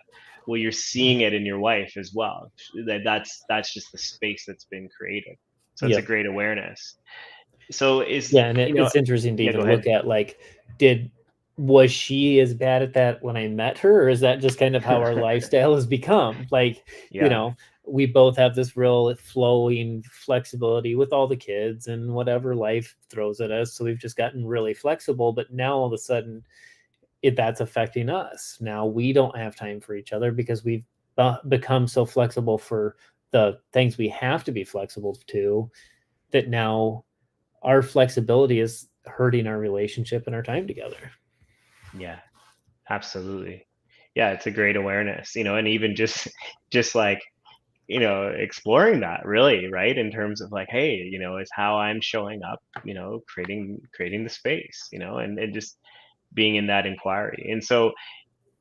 Well, you're seeing it in your wife as well. That's just the space that's been created. So it's a great awareness. So and it's interesting to even look at, like, was she as bad at that when I met her, or is that just kind of how our lifestyle has become? Like, we both have this real flowing flexibility with all the kids and whatever life throws at us. So we've just gotten really flexible, but now all of a sudden that's affecting us. Now we don't have time for each other because we've become so flexible for the things we have to be flexible to, that now our flexibility is hurting our relationship and our time together. Yeah, absolutely. Yeah, it's a great awareness, and even just like, exploring that really, right? In terms of like, hey, it's how I'm showing up, creating the space, and just being in that inquiry. And so,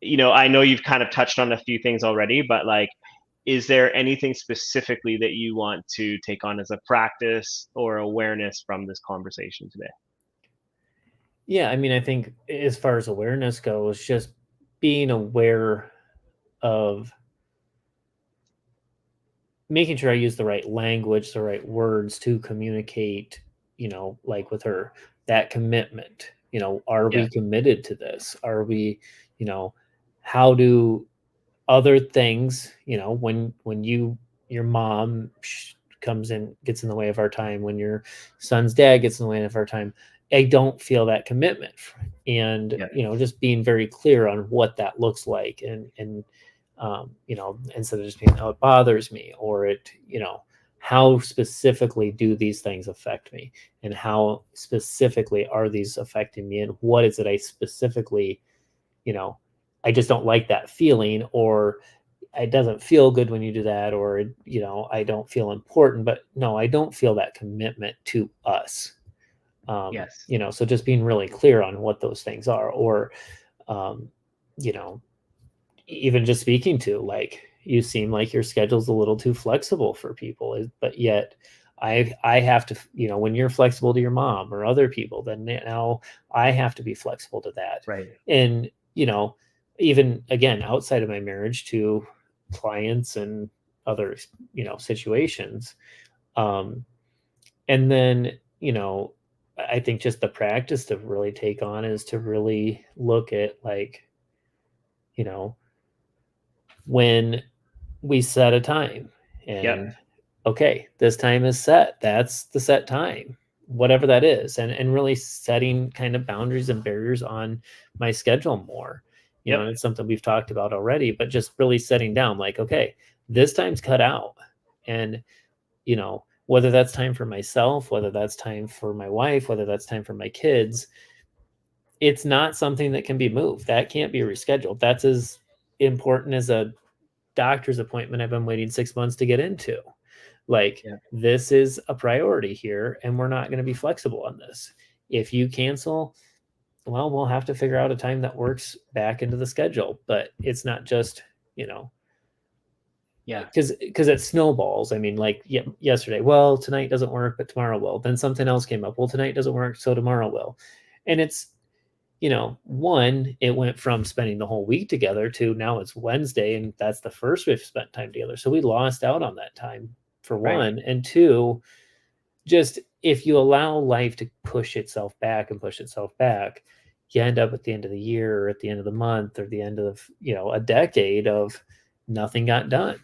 I know you've kind of touched on a few things already, but like, is there anything specifically that you want to take on as a practice or awareness from this conversation today? Yeah, I mean, I think as far as awareness goes, just being aware of making sure I use the right language, the right words to communicate, like with her, that commitment. Are Yeah. we committed to this? Are we, how do other things, when your mom comes in, gets in the way of our time, when your son's dad gets in the way of our time, I don't feel that commitment. And, Yeah. just being very clear on what that looks like, and instead of just being, oh, it bothers me, or how specifically do these things affect me, and how specifically are these affecting me, and what is it I specifically, I just don't like that feeling, or it doesn't feel good when you do that, or I don't feel important. But no, I don't feel that commitment to us. Yes. So just being really clear on what those things are, or um, you know even just speaking to, like, you seem like your schedule's a little too flexible for people, but yet I have to, when you're flexible to your mom or other people, then now I have to be flexible to that. Right. And, even again, outside of my marriage, to clients and other, situations. And then, I think just the practice to really take on is to really look at, like, when we set a time Yep. and okay, this time is set. That's the set time, whatever that is. And really setting kind of boundaries and barriers on my schedule more. Yep. And it's something we've talked about already, but just really setting down, like, okay, this time's cut out. And, whether that's time for myself, whether that's time for my wife, whether that's time for my kids, it's not something that can be moved. That can't be rescheduled. That's as important as a doctor's appointment I've been waiting 6 months to get into. Like, Yeah. this is a priority here, and we're not going to be flexible on this. If you cancel, well, we'll have to figure out a time that works back into the schedule. But it's not just, Yeah. because it snowballs. I mean, like, yesterday, well, tonight doesn't work, but tomorrow will. Then something else came up. Well, tonight doesn't work, so tomorrow will. And it's, one, it went from spending the whole week together to now it's Wednesday, and that's the first we've spent time together. So we lost out on that time, for one. Right. And two, just if you allow life to push itself back, you end up at the end of the year or at the end of the month or the end of, a decade of nothing got done.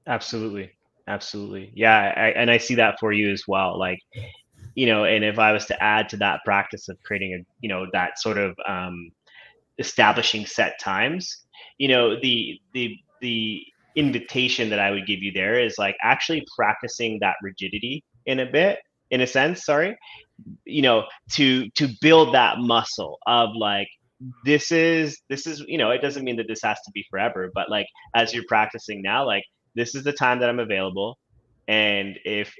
Absolutely. Yeah. And I see that for you as well. Like, and if I was to add to that practice of creating that sort of establishing set times, the invitation that I would give you there is, like, actually practicing that rigidity in a sense, sorry, to build that muscle of, like, this is, it doesn't mean that this has to be forever, but, like, as you're practicing now, like, this is the time that I'm available. And if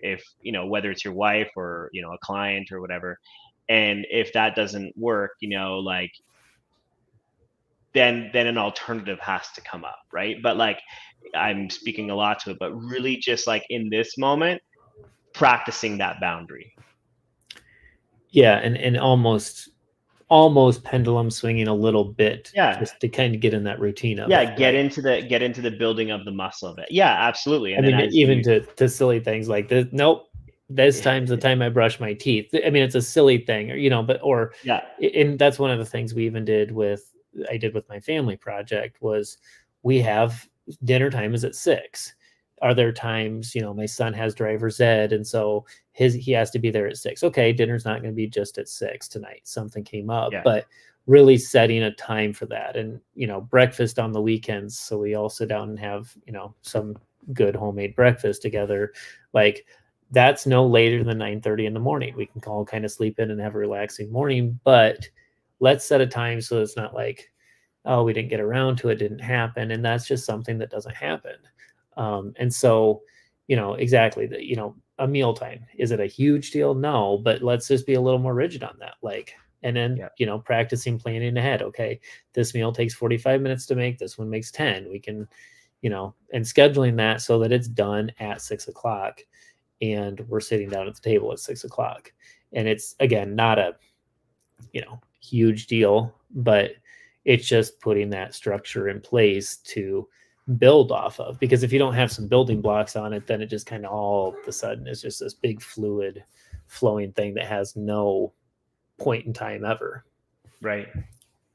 whether it's your wife or a client or whatever, and if that doesn't work, like, then an alternative has to come up, right? But, like, I'm speaking a lot to it, but really just, like, in this moment, practicing that boundary. Yeah, and almost pendulum swinging a little bit, Yeah. just to kind of get in that routine of Yeah, it. get Like, into the building of the muscle of it. Yeah, absolutely. I And then mean, as even you to silly things like this. Nope, this time's the time I brush my teeth. I mean, it's a silly thing, yeah, and that's one of the things we even did with my family project was, we have dinner time is at 6. Are there times, my son has driver's ed, and so he has to be there at 6. Okay, dinner's not going to be just at 6 tonight. Something came up, yeah, but really setting a time for that. And breakfast on the weekends, so we all sit down and have some good homemade breakfast together. Like, that's no later than 9:30 in the morning. We can all kind of sleep in and have a relaxing morning, but let's set a time so it's not like, oh, we didn't get around to it, didn't happen. And that's just something that doesn't happen. And so, exactly, a meal time, is it a huge deal? No, but let's just be a little more rigid on that. Like, and then, yeah, practicing planning ahead. Okay, this meal takes 45 minutes to make. This one makes 10. We can, and scheduling that so that it's done at 6 o'clock, and we're sitting down at the table at 6 o'clock. And it's, again, not a, huge deal, but it's just putting that structure in place to build off of. Because if you don't have some building blocks on it, then it just kind of all of a sudden is just this big fluid flowing thing that has no point in time ever. right.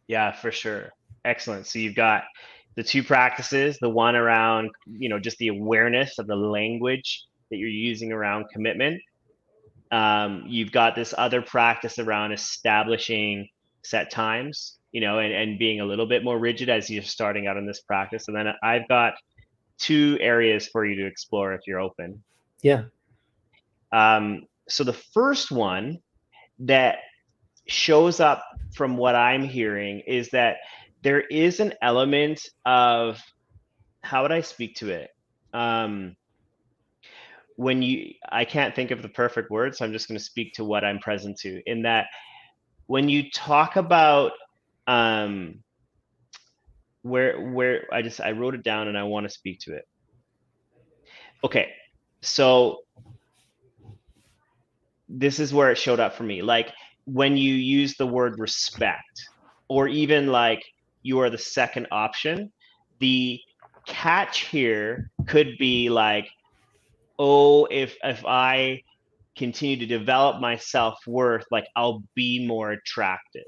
Yeah, for sure. Excellent. So you've got the two practices, the one around, just the awareness of the language that you're using around commitment. You've got this other practice around establishing set times, and being a little bit more rigid as you're starting out in this practice. And then I've got 2 areas for you to explore if you're open. Yeah. So the first one that shows up from what I'm hearing is that there is an element of, how would I speak to it? I can't think of the perfect word, so I'm just going to speak to what I'm present to, in that when you talk about where I wrote it down and I want to speak to it. Okay, so this is where it showed up for me. Like when you use the word respect, or even like you are the second option, the catch here could be like, oh, if I continue to develop my self-worth, like I'll be more attractive,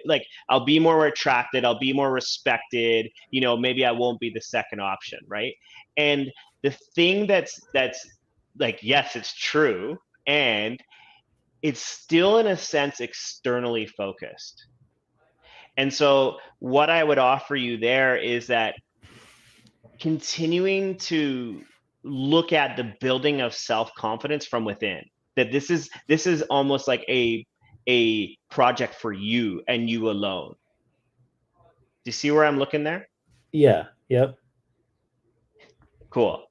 like I'll be more attracted, I'll be more respected, maybe I won't be the second option, right? And the thing that's like, yes, it's true, and it's still in a sense externally focused. And so what I would offer you there is that continuing to look at the building of self-confidence from within, that this is almost like a project for you and you alone. Do you see where I'm looking there? Yeah. Yep. Cool.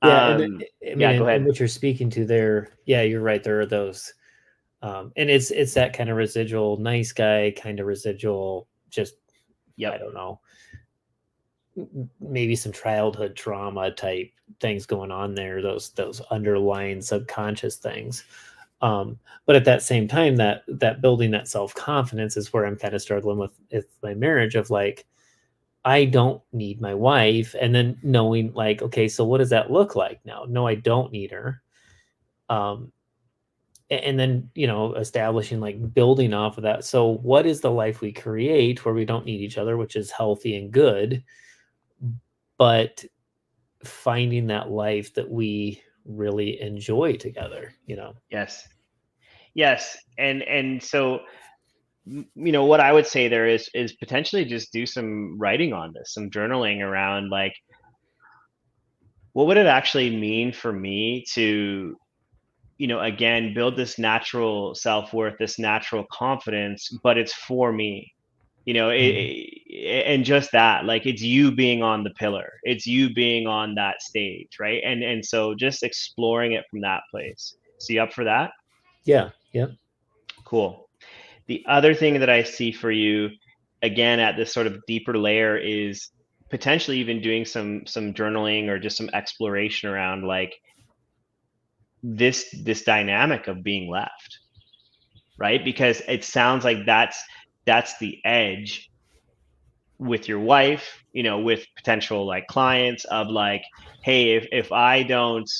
Yeah. And I mean, yeah, go ahead. and what you're speaking to there, yeah, you're right. There are those, and it's that kind of residual nice guy, kind of residual, just, Yep. I don't know, maybe some childhood trauma type things going on there, those underlying subconscious things. But at that same time, that building that self-confidence is where I'm kind of struggling with my marriage, of like, I don't need my wife, and then knowing like, okay, so what does that look like now? No, I don't need her. And then, establishing, like, building off of that. So what is the life we create where we don't need each other, which is healthy and good, but finding that life that we really enjoy together, Yes. And so, what I would say there is potentially just do some writing on this, some journaling around, like, what would it actually mean for me to, again, build this natural self-worth, this natural confidence, but it's for me, and just that, like, it's you being on the pillar, it's you being on that stage, right? And so just exploring it from that place. So you up for that? Yeah. Yep. Cool. The other thing that I see for you, again, at this sort of deeper layer, is potentially even doing some journaling or just some exploration around, like, this dynamic of being left, right? Because it sounds like that's the edge with your wife, with potential, like, clients, of like, hey, if I don't,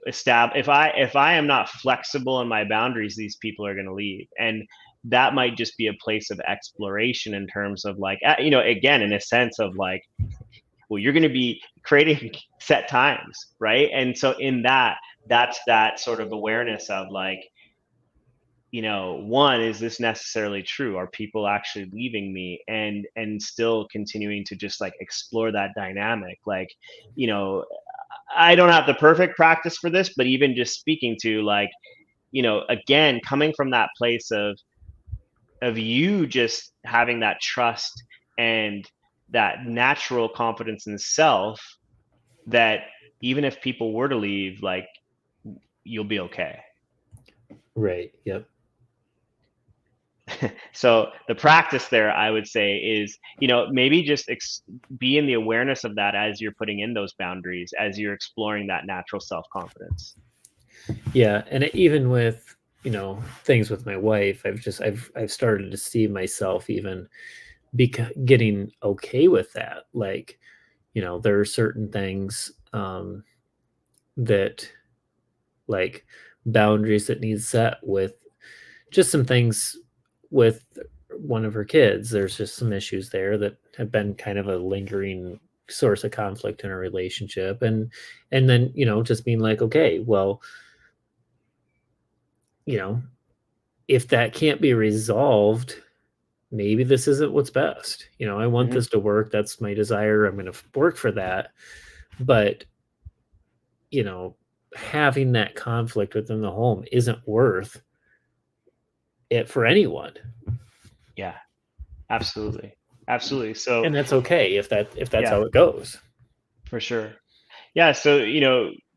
establish, if I am not flexible in my boundaries, these people are going to leave. And that might just be a place of exploration in terms of, like, again, in a sense of, like, well, you're going to be creating set times, right? And so in that's that sort of awareness of, like, one, is this necessarily true? Are people actually leaving me? And still continuing to just, like, explore that dynamic. Like, I don't have the perfect practice for this, but even just speaking to, like, again, coming from that place of you just having that trust and that natural confidence in self, that even if people were to leave, like, you'll be okay. Right. Yep. So the practice there, I would say, is, maybe just be in the awareness of that as you're putting in those boundaries, as you're exploring that natural self-confidence. Yeah. And even with, things with my wife, I've started to see myself even getting okay with that. Like, there are certain things, that, like, boundaries that need set with just some things with one of her kids. There's just some issues there that have been kind of a lingering source of conflict in our relationship. And then, just being like, okay, well, if that can't be resolved, maybe this isn't what's best. I want this to work. That's my desire. I'm going to work for that. But, having that conflict within the home isn't worth it for anyone. Yeah, absolutely. So, and that's okay if that's how it goes. For sure. Yeah. So,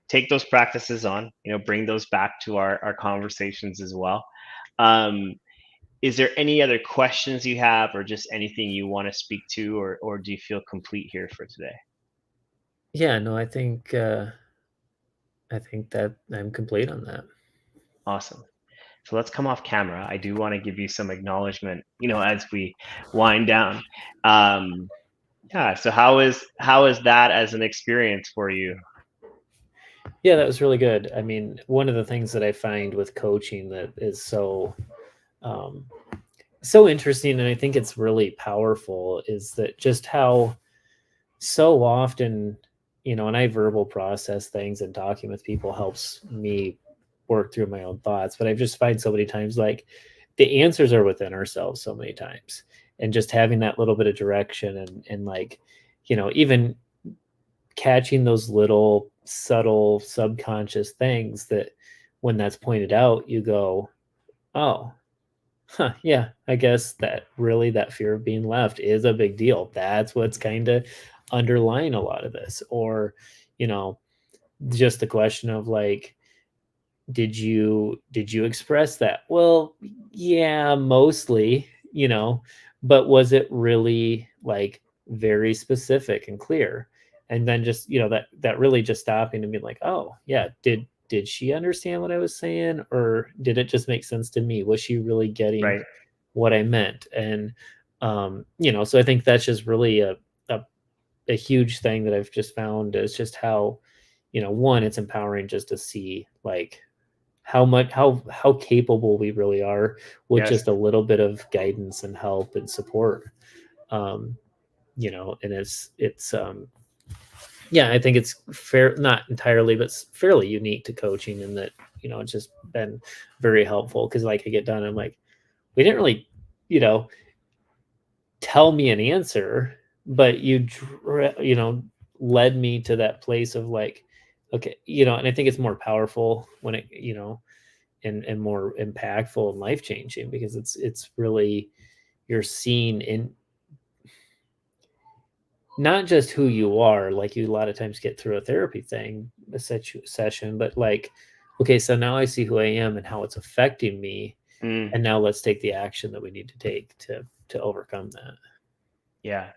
take those practices on, bring those back to our conversations as well. is there any other questions you have, or just anything you want to speak to, or do you feel complete here for today? Yeah, no, I think that I'm complete on that. Awesome. So let's come off camera. I do want to give you some acknowledgement, as we wind down. Um, yeah. So how is that as an experience for you? Yeah, that was really good. I mean, one of the things that I find with coaching that is um, so interesting, and I think it's really powerful, is that just how so often, and I verbal process things, and talking with people helps me work through my own thoughts. But I just find so many times, like, the answers are within ourselves so many times, and just having that little bit of direction, and like, even catching those little subtle subconscious things that when that's pointed out, you go, oh, huh, yeah, I guess that really that fear of being left is a big deal. That's what's kind of underlying a lot of this. Or, you know, just the question of like, did you express that? Well, yeah, mostly, but was it really like very specific and clear? And then just, that really just stopping and being like, oh yeah, did she understand what I was saying, or did it just make sense to me? Was she really getting Right. what I meant? And so I think that's just really a, a huge thing that I've just found is just how, one, it's empowering just to see like how capable we really are with Yes. just a little bit of guidance and help and support. um and it's yeah, I think it's fair, not entirely, but fairly unique to coaching in that, it's just been very helpful because like I get done, I'm like, we didn't really, you know tell me an answer, but led me to that place of like, okay, and I think it's more powerful when it, and more impactful and life changing because it's really, you're seeing in not just who you are, like you a lot of times get through a therapy thing, session, but like, okay, so now I see who I am and how it's affecting me, Mm, and now let's take the action that we need to take to overcome that. yeah.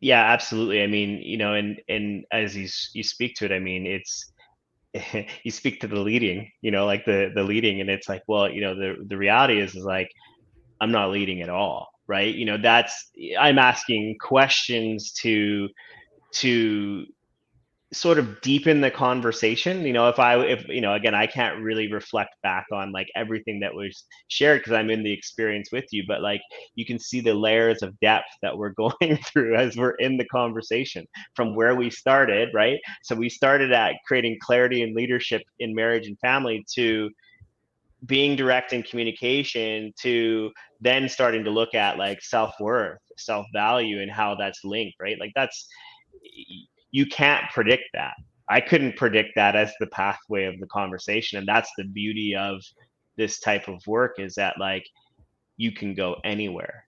Yeah, absolutely. I mean, and as you speak to it, I mean, it's you speak to the leading, like the leading, and it's like, well, the reality is like I'm not leading at all, right? That's I'm asking questions to sort of deepen the conversation. If again, I can't really reflect back on like everything that was shared because I'm in the experience with you, but like you can see the layers of depth that we're going through as we're in the conversation from where we started, right? So we started at creating clarity and leadership in marriage and family, to being direct in communication, to then starting to look at like self-worth, self-value, and how that's linked, right? Like that's, you can't predict that. I couldn't predict that as the pathway of the conversation, and that's the beauty of this type of work, is that like you can go anywhere.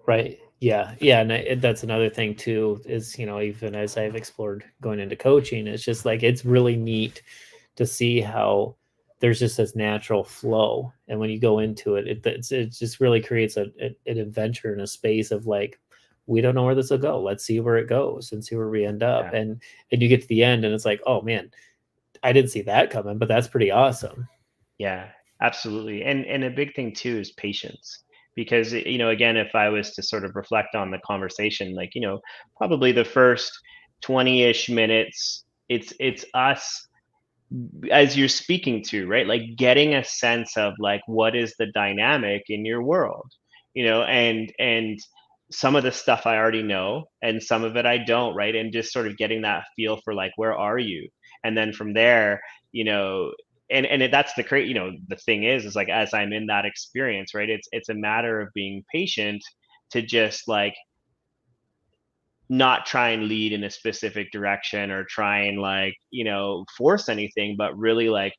Right. Yeah. Yeah. And that's another thing too, is, even as I've explored going into coaching, it's just like, it's really neat to see how there's just this natural flow. And when you go into it, it just really creates an adventure in a space of like, we don't know where this will go. Let's see where it goes and see where we end up. Yeah. And you get to the end and it's like, oh man, I didn't see that coming, but that's pretty awesome. Yeah, absolutely. And a big thing too is patience. Because again, if I was to sort of reflect on the conversation, like, probably the first 20-ish minutes, it's us, as you're speaking to, right? Like getting a sense of like what is the dynamic in your world, and some of the stuff I already know and some of it I don't, right? And just sort of getting that feel for like where are you? And then from there, you know, that's the great, the thing is like as I'm in that experience, right? It's a matter of being patient to just like not try and lead in a specific direction or try and like force anything, but really like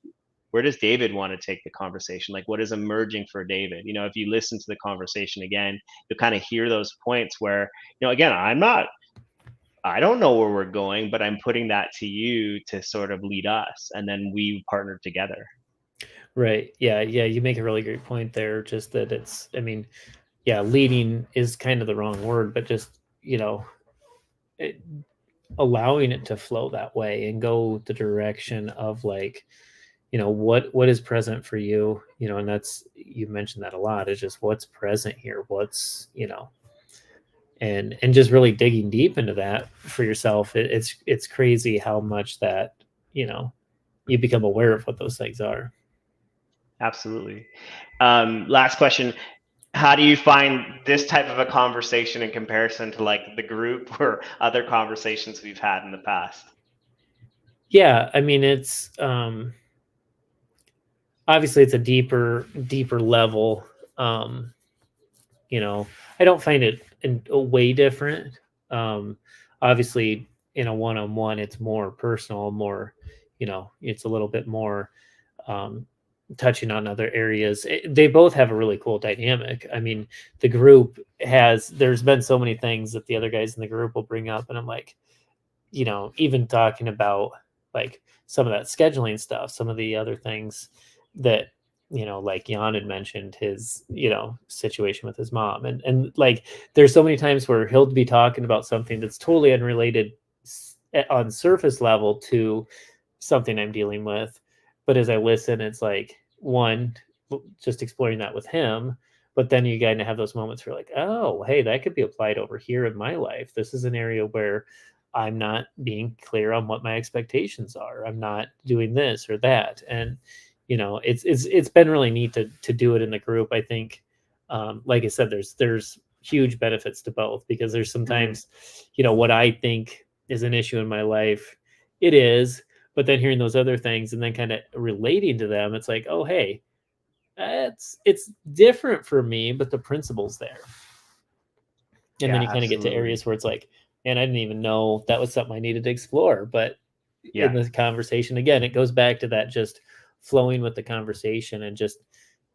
where does David want to take the conversation, like what is emerging for David. If you listen to the conversation again, you'll kind of hear those points where again, I don't know where we're going, but I'm putting that to you to sort of lead us, and then we partner together. Right. Yeah. Yeah. You make a really great point there. Just that it's, I mean, yeah, leading is kind of the wrong word, but just, it, allowing it to flow that way and go the direction of like, what is present for you, and that's, you mentioned that a lot, is just what's present here, what's, and just really digging deep into that for yourself. It's crazy how much that, you become aware of what those things are. Absolutely. Last question. How do you find this type of a conversation in comparison to like the group or other conversations we've had in the past? Yeah, I mean, it's obviously it's a deeper level. um I don't find it in a way different. Obviously, in a one-on-one, it's more personal, more, it's a little bit more um, touching on other areas. They both have a really cool dynamic. I mean, the group there's been so many things that the other guys in the group will bring up, and I'm like, even talking about like some of that scheduling stuff, some of the other things that, like Jan had mentioned, his, situation with his mom. And like, there's so many times where he'll be talking about something that's totally unrelated on surface level to something I'm dealing with. But as I listen, it's like, one, just exploring that with him. But then you kind of have those moments where like, oh, hey, that could be applied over here in my life. This is an area where I'm not being clear on what my expectations are. I'm not doing this or that. And, it's been really neat to do it in the group. I think, like I said, there's huge benefits to both, because there's Mhm. sometimes, what I think is an issue in my life, it is, but then hearing those other things and then kind of relating to them, it's like, oh, hey, it's different for me, but the principle's there. And then Yeah, you kind of get to absolutely. areas where it's like, man, I didn't even know that was something I needed to explore. But in Yeah. this conversation, again, it goes back to that, just flowing with the conversation. And just,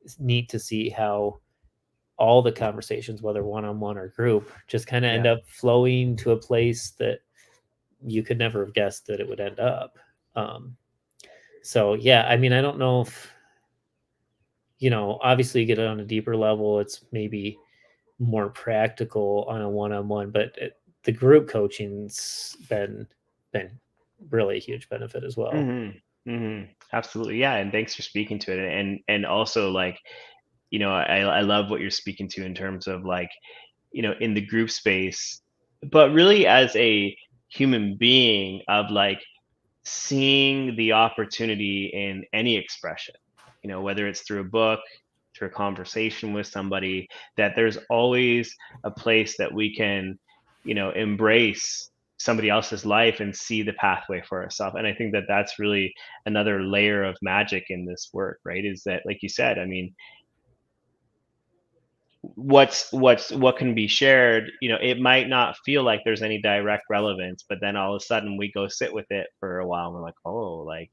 it's neat to see how all the conversations, whether one-on-one or group, just kind of end Yeah. up flowing to a place that you could never have guessed that it would end up. Um, so yeah, I mean, I don't know if, obviously, you get it on a deeper level, it's maybe more practical on a one-on-one, but the group coaching's been really a huge benefit as well. Absolutely. Yeah. And thanks for speaking to it. And also like, I love what you're speaking to in terms of like, in the group space, but really as a human being of like seeing the opportunity in any expression, whether it's through a book, through a conversation with somebody, that there's always a place that we can, embrace somebody else's life and see the pathway for ourselves. And I think that that's really another layer of magic in this work, right? Is that, like you said, I mean, what can be shared, it might not feel like there's any direct relevance, but then all of a sudden we go sit with it for a while and we're like, oh, like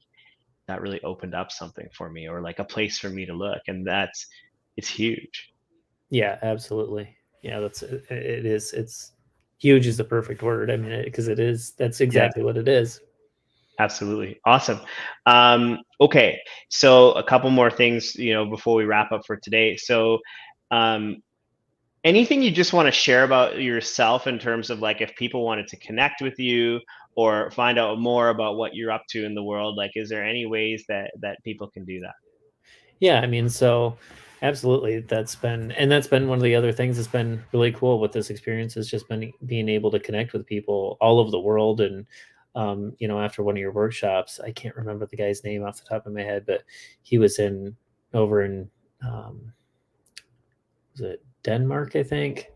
that really opened up something for me, or like a place for me to look. And it's huge. Yeah, absolutely. Yeah, it is. It's huge is the perfect word. I mean, because that's Yeah, exactly what it is. absolutely. Awesome. Okay. So a couple more things, before we wrap up for today. So, um, anything you just want to share about yourself in terms of like if people wanted to connect with you or find out more about what you're up to in the world, like is there any ways that people can do that? Yeah, I mean, so absolutely, that's been one of the other things that's been really cool with this experience, is just been being able to connect with people all over the world. And after one of your workshops, I can't remember the guy's name off the top of my head, but he was in over in was it Denmark, I think.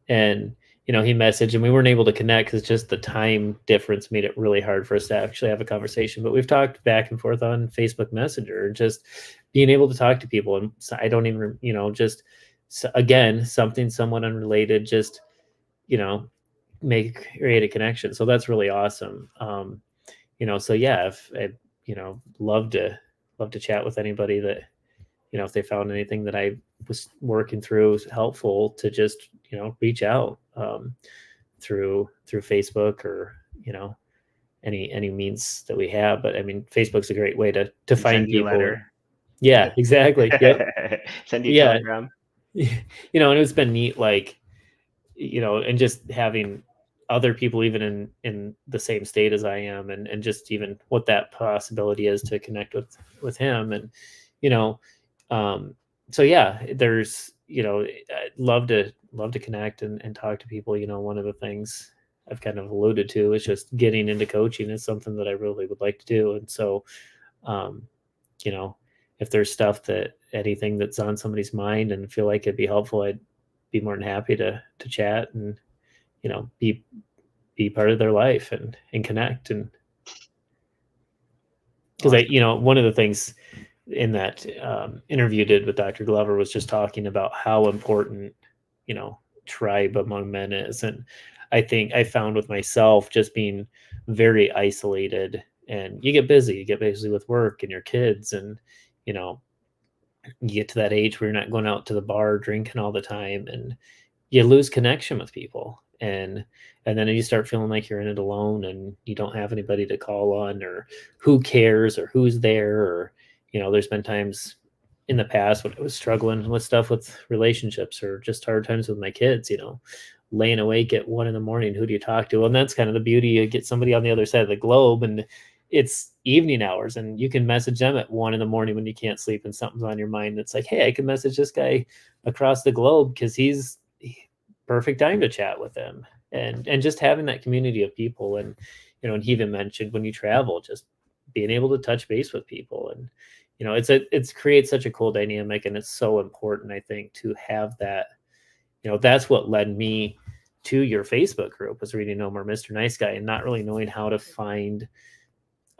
And he messaged, and we weren't able to connect because just the time difference made it really hard for us to actually have a conversation. But we've talked back and forth on Facebook Messenger, just being able to talk to people. And so I don't even, just again, something somewhat unrelated, just you know create a connection. So that's really awesome. So yeah, if I, love to chat with anybody that, if they found anything that I was working through was helpful, to just, reach out, through Facebook, or, any means that we have. But I mean, Facebook's a great way to And send find you a people. letter. Yeah, exactly. Yep. Send you a Yeah. telegram. And it's been neat, like, and just having other people even in the same state as I am, and just even what that possibility is to connect with him. And you know so yeah, there's I'd love to connect and talk to people. One of the things I've kind of alluded to is just getting into coaching is something that I really would like to do. And so um you know if there's anything that's on somebody's mind and feel like it'd be helpful, I'd be more than happy to chat and be part of their life and connect. And because Awesome. one of the things in that interview did with Dr. Glover was just talking about how important tribe among men is. And I think I found with myself just being very isolated, and you get busy with work and your kids, and you know you get to that age where you're not going out to the bar drinking all the time, and you lose connection with people. And then you start feeling like you're in it alone, and you don't have anybody to call on, or who cares, or who's there. Or there's been times in the past when I was struggling with stuff with relationships, or just hard times with my kids, laying awake at 1 a.m. Who do you talk to? And that's kind of the beauty. You get somebody on the other side of the globe, and it's evening hours, and you can message them at 1 a.m. when you can't sleep and something's on your mind. It's like, hey, I can message this guy across the globe because he's perfect time to chat with them. And just having that community of people. And and he even mentioned, when you travel, just being able to touch base with people. And it's creates such a cool dynamic, and it's so important, I think, to have that. That's what led me to your Facebook group, was reading No More Mr. Nice Guy and not really knowing how to find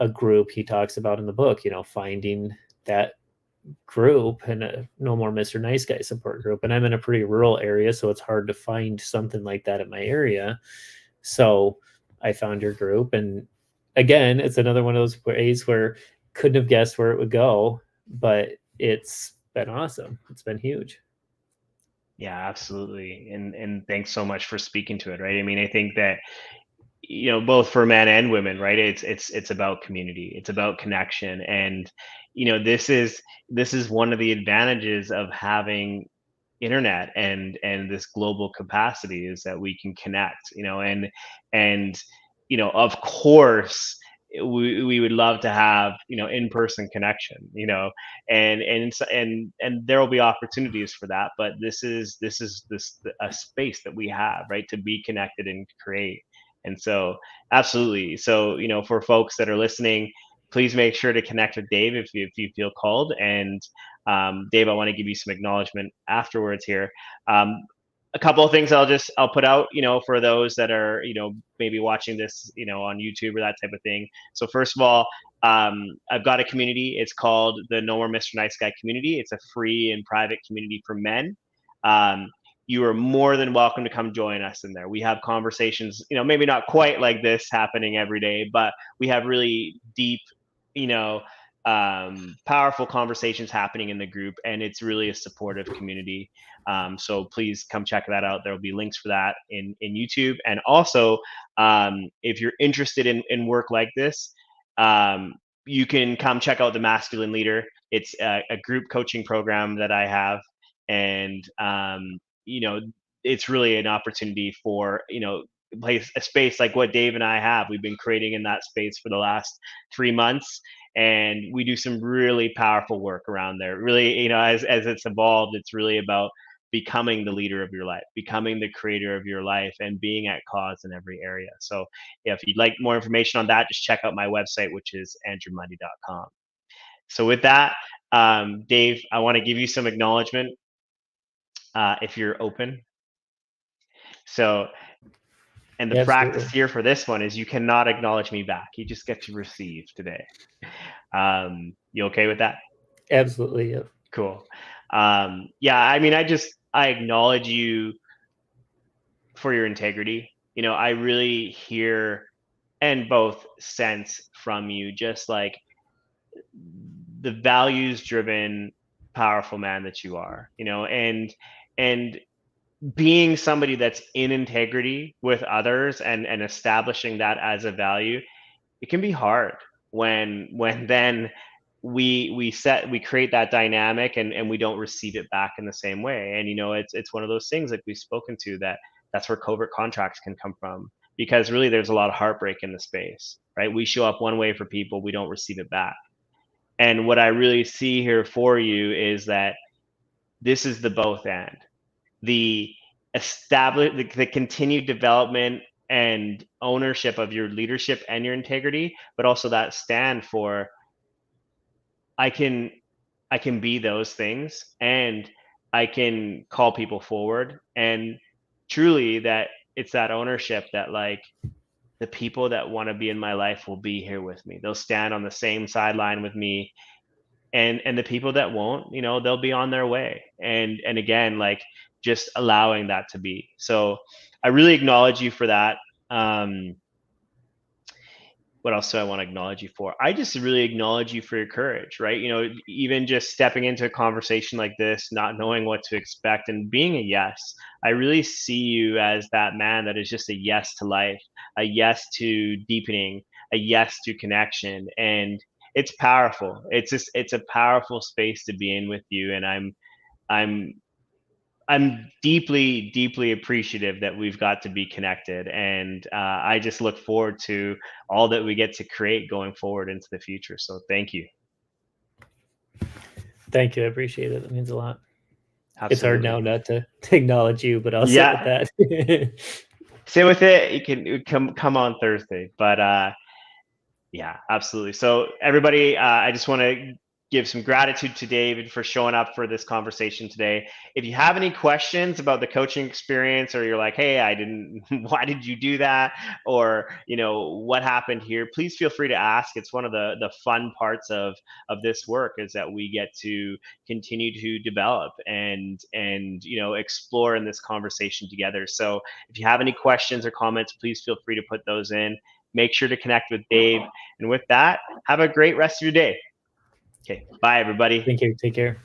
a group. He talks about in the book, finding that group, and a No More Mr. Nice Guy support group. And I'm in a pretty rural area, so it's hard to find something like that in my area. So I found your group, and again, it's another one of those ways where couldn't have guessed where it would go, but it's been awesome. It's been huge. Yeah, absolutely. And thanks so much for speaking to it, right? I mean, I think that both for men and women, right? It's about community. It's about connection. And this is one of the advantages of having internet and this global capacity, is that we can connect, and of course we would love to have in-person connection, and there will be opportunities for that, but this a space that we have, right, to be connected and create. And so absolutely. So for folks that are listening, please make sure to connect with Dave if you feel called. And Dave, I want to give you some acknowledgement afterwards here. A couple of things I'll put out, for those that are, maybe watching this, on YouTube or that type of thing. So first of all, I've got a community. It's called the No More Mr. Nice Guy community. It's a free and private community for men. You are more than welcome to come join us in there. We have conversations, maybe not quite like this happening every day, but we have really deep, you know, powerful conversations happening in the group, and it's really a supportive community. So please come check that out. There will be links for that in YouTube. And also, if you're interested in work like this, you can come check out the Masculine Leader. It's a group coaching program that I have, and it's really an opportunity for place a space like what Dave and I have. We've been creating in that space for the last 3 months, and we do some really powerful work around there. Really, as it's evolved, it's really about becoming the leader of your life, becoming the creator of your life, and being at cause in every area. So if you'd like more information on that, just check out my website, which is andrewmundy.com. So with that, Dave, I want to give you some acknowledgement, if you're open. So, and the Absolutely. practice here for this one is you cannot acknowledge me back. You just get to receive today. You okay with that? Absolutely. Yep. Cool. Yeah, I mean, I acknowledge you for your integrity. I really hear and both sense from you just like the values driven, powerful man that you are, and being somebody that's in integrity with others, and establishing that as a value. It can be hard when then we create that dynamic, and we don't receive it back in the same way. And it's one of those things like we've spoken to, that's where covert contracts can come from, because really there's a lot of heartbreak in the space, right? We show up one way for people, we don't receive it back. And what I really see here for you is that this is the both end. The continued development and ownership of your leadership and your integrity, but also that stand for, I can be those things, and I can call people forward, and truly that it's that ownership that like the people that want to be in my life will be here with me. They'll stand on the same sideline with me, and the people that won't, they'll be on their way. And again, like just allowing that to be. So I really acknowledge you for that. What else do I want to acknowledge you for? I just really acknowledge you for your courage, right? Even just stepping into a conversation like this, not knowing what to expect and being a yes. I really see you as that man that is just a yes to life, a yes to deepening, a yes to connection. And it's powerful. It's a powerful space to be in with you. And I'm deeply, deeply appreciative that we've got to be connected, and I just look forward to all that we get to create going forward into the future. So thank you. Thank you. I appreciate it. It means a lot. Absolutely. It's hard now not to acknowledge you, but I'll sit with that. Sit with it. You can come on Thursday, but yeah, absolutely. So everybody, I just want to give some gratitude to David for showing up for this conversation today. If you have any questions about the coaching experience, or you're like, hey, why did you do that? Or, what happened here? Please feel free to ask. It's one of the fun parts of this work, is that we get to continue to develop and explore in this conversation together. So if you have any questions or comments, please feel free to put those in. Make sure to connect with Dave. And with that, have a great rest of your day. Okay. Bye, everybody. Thank you. Take care.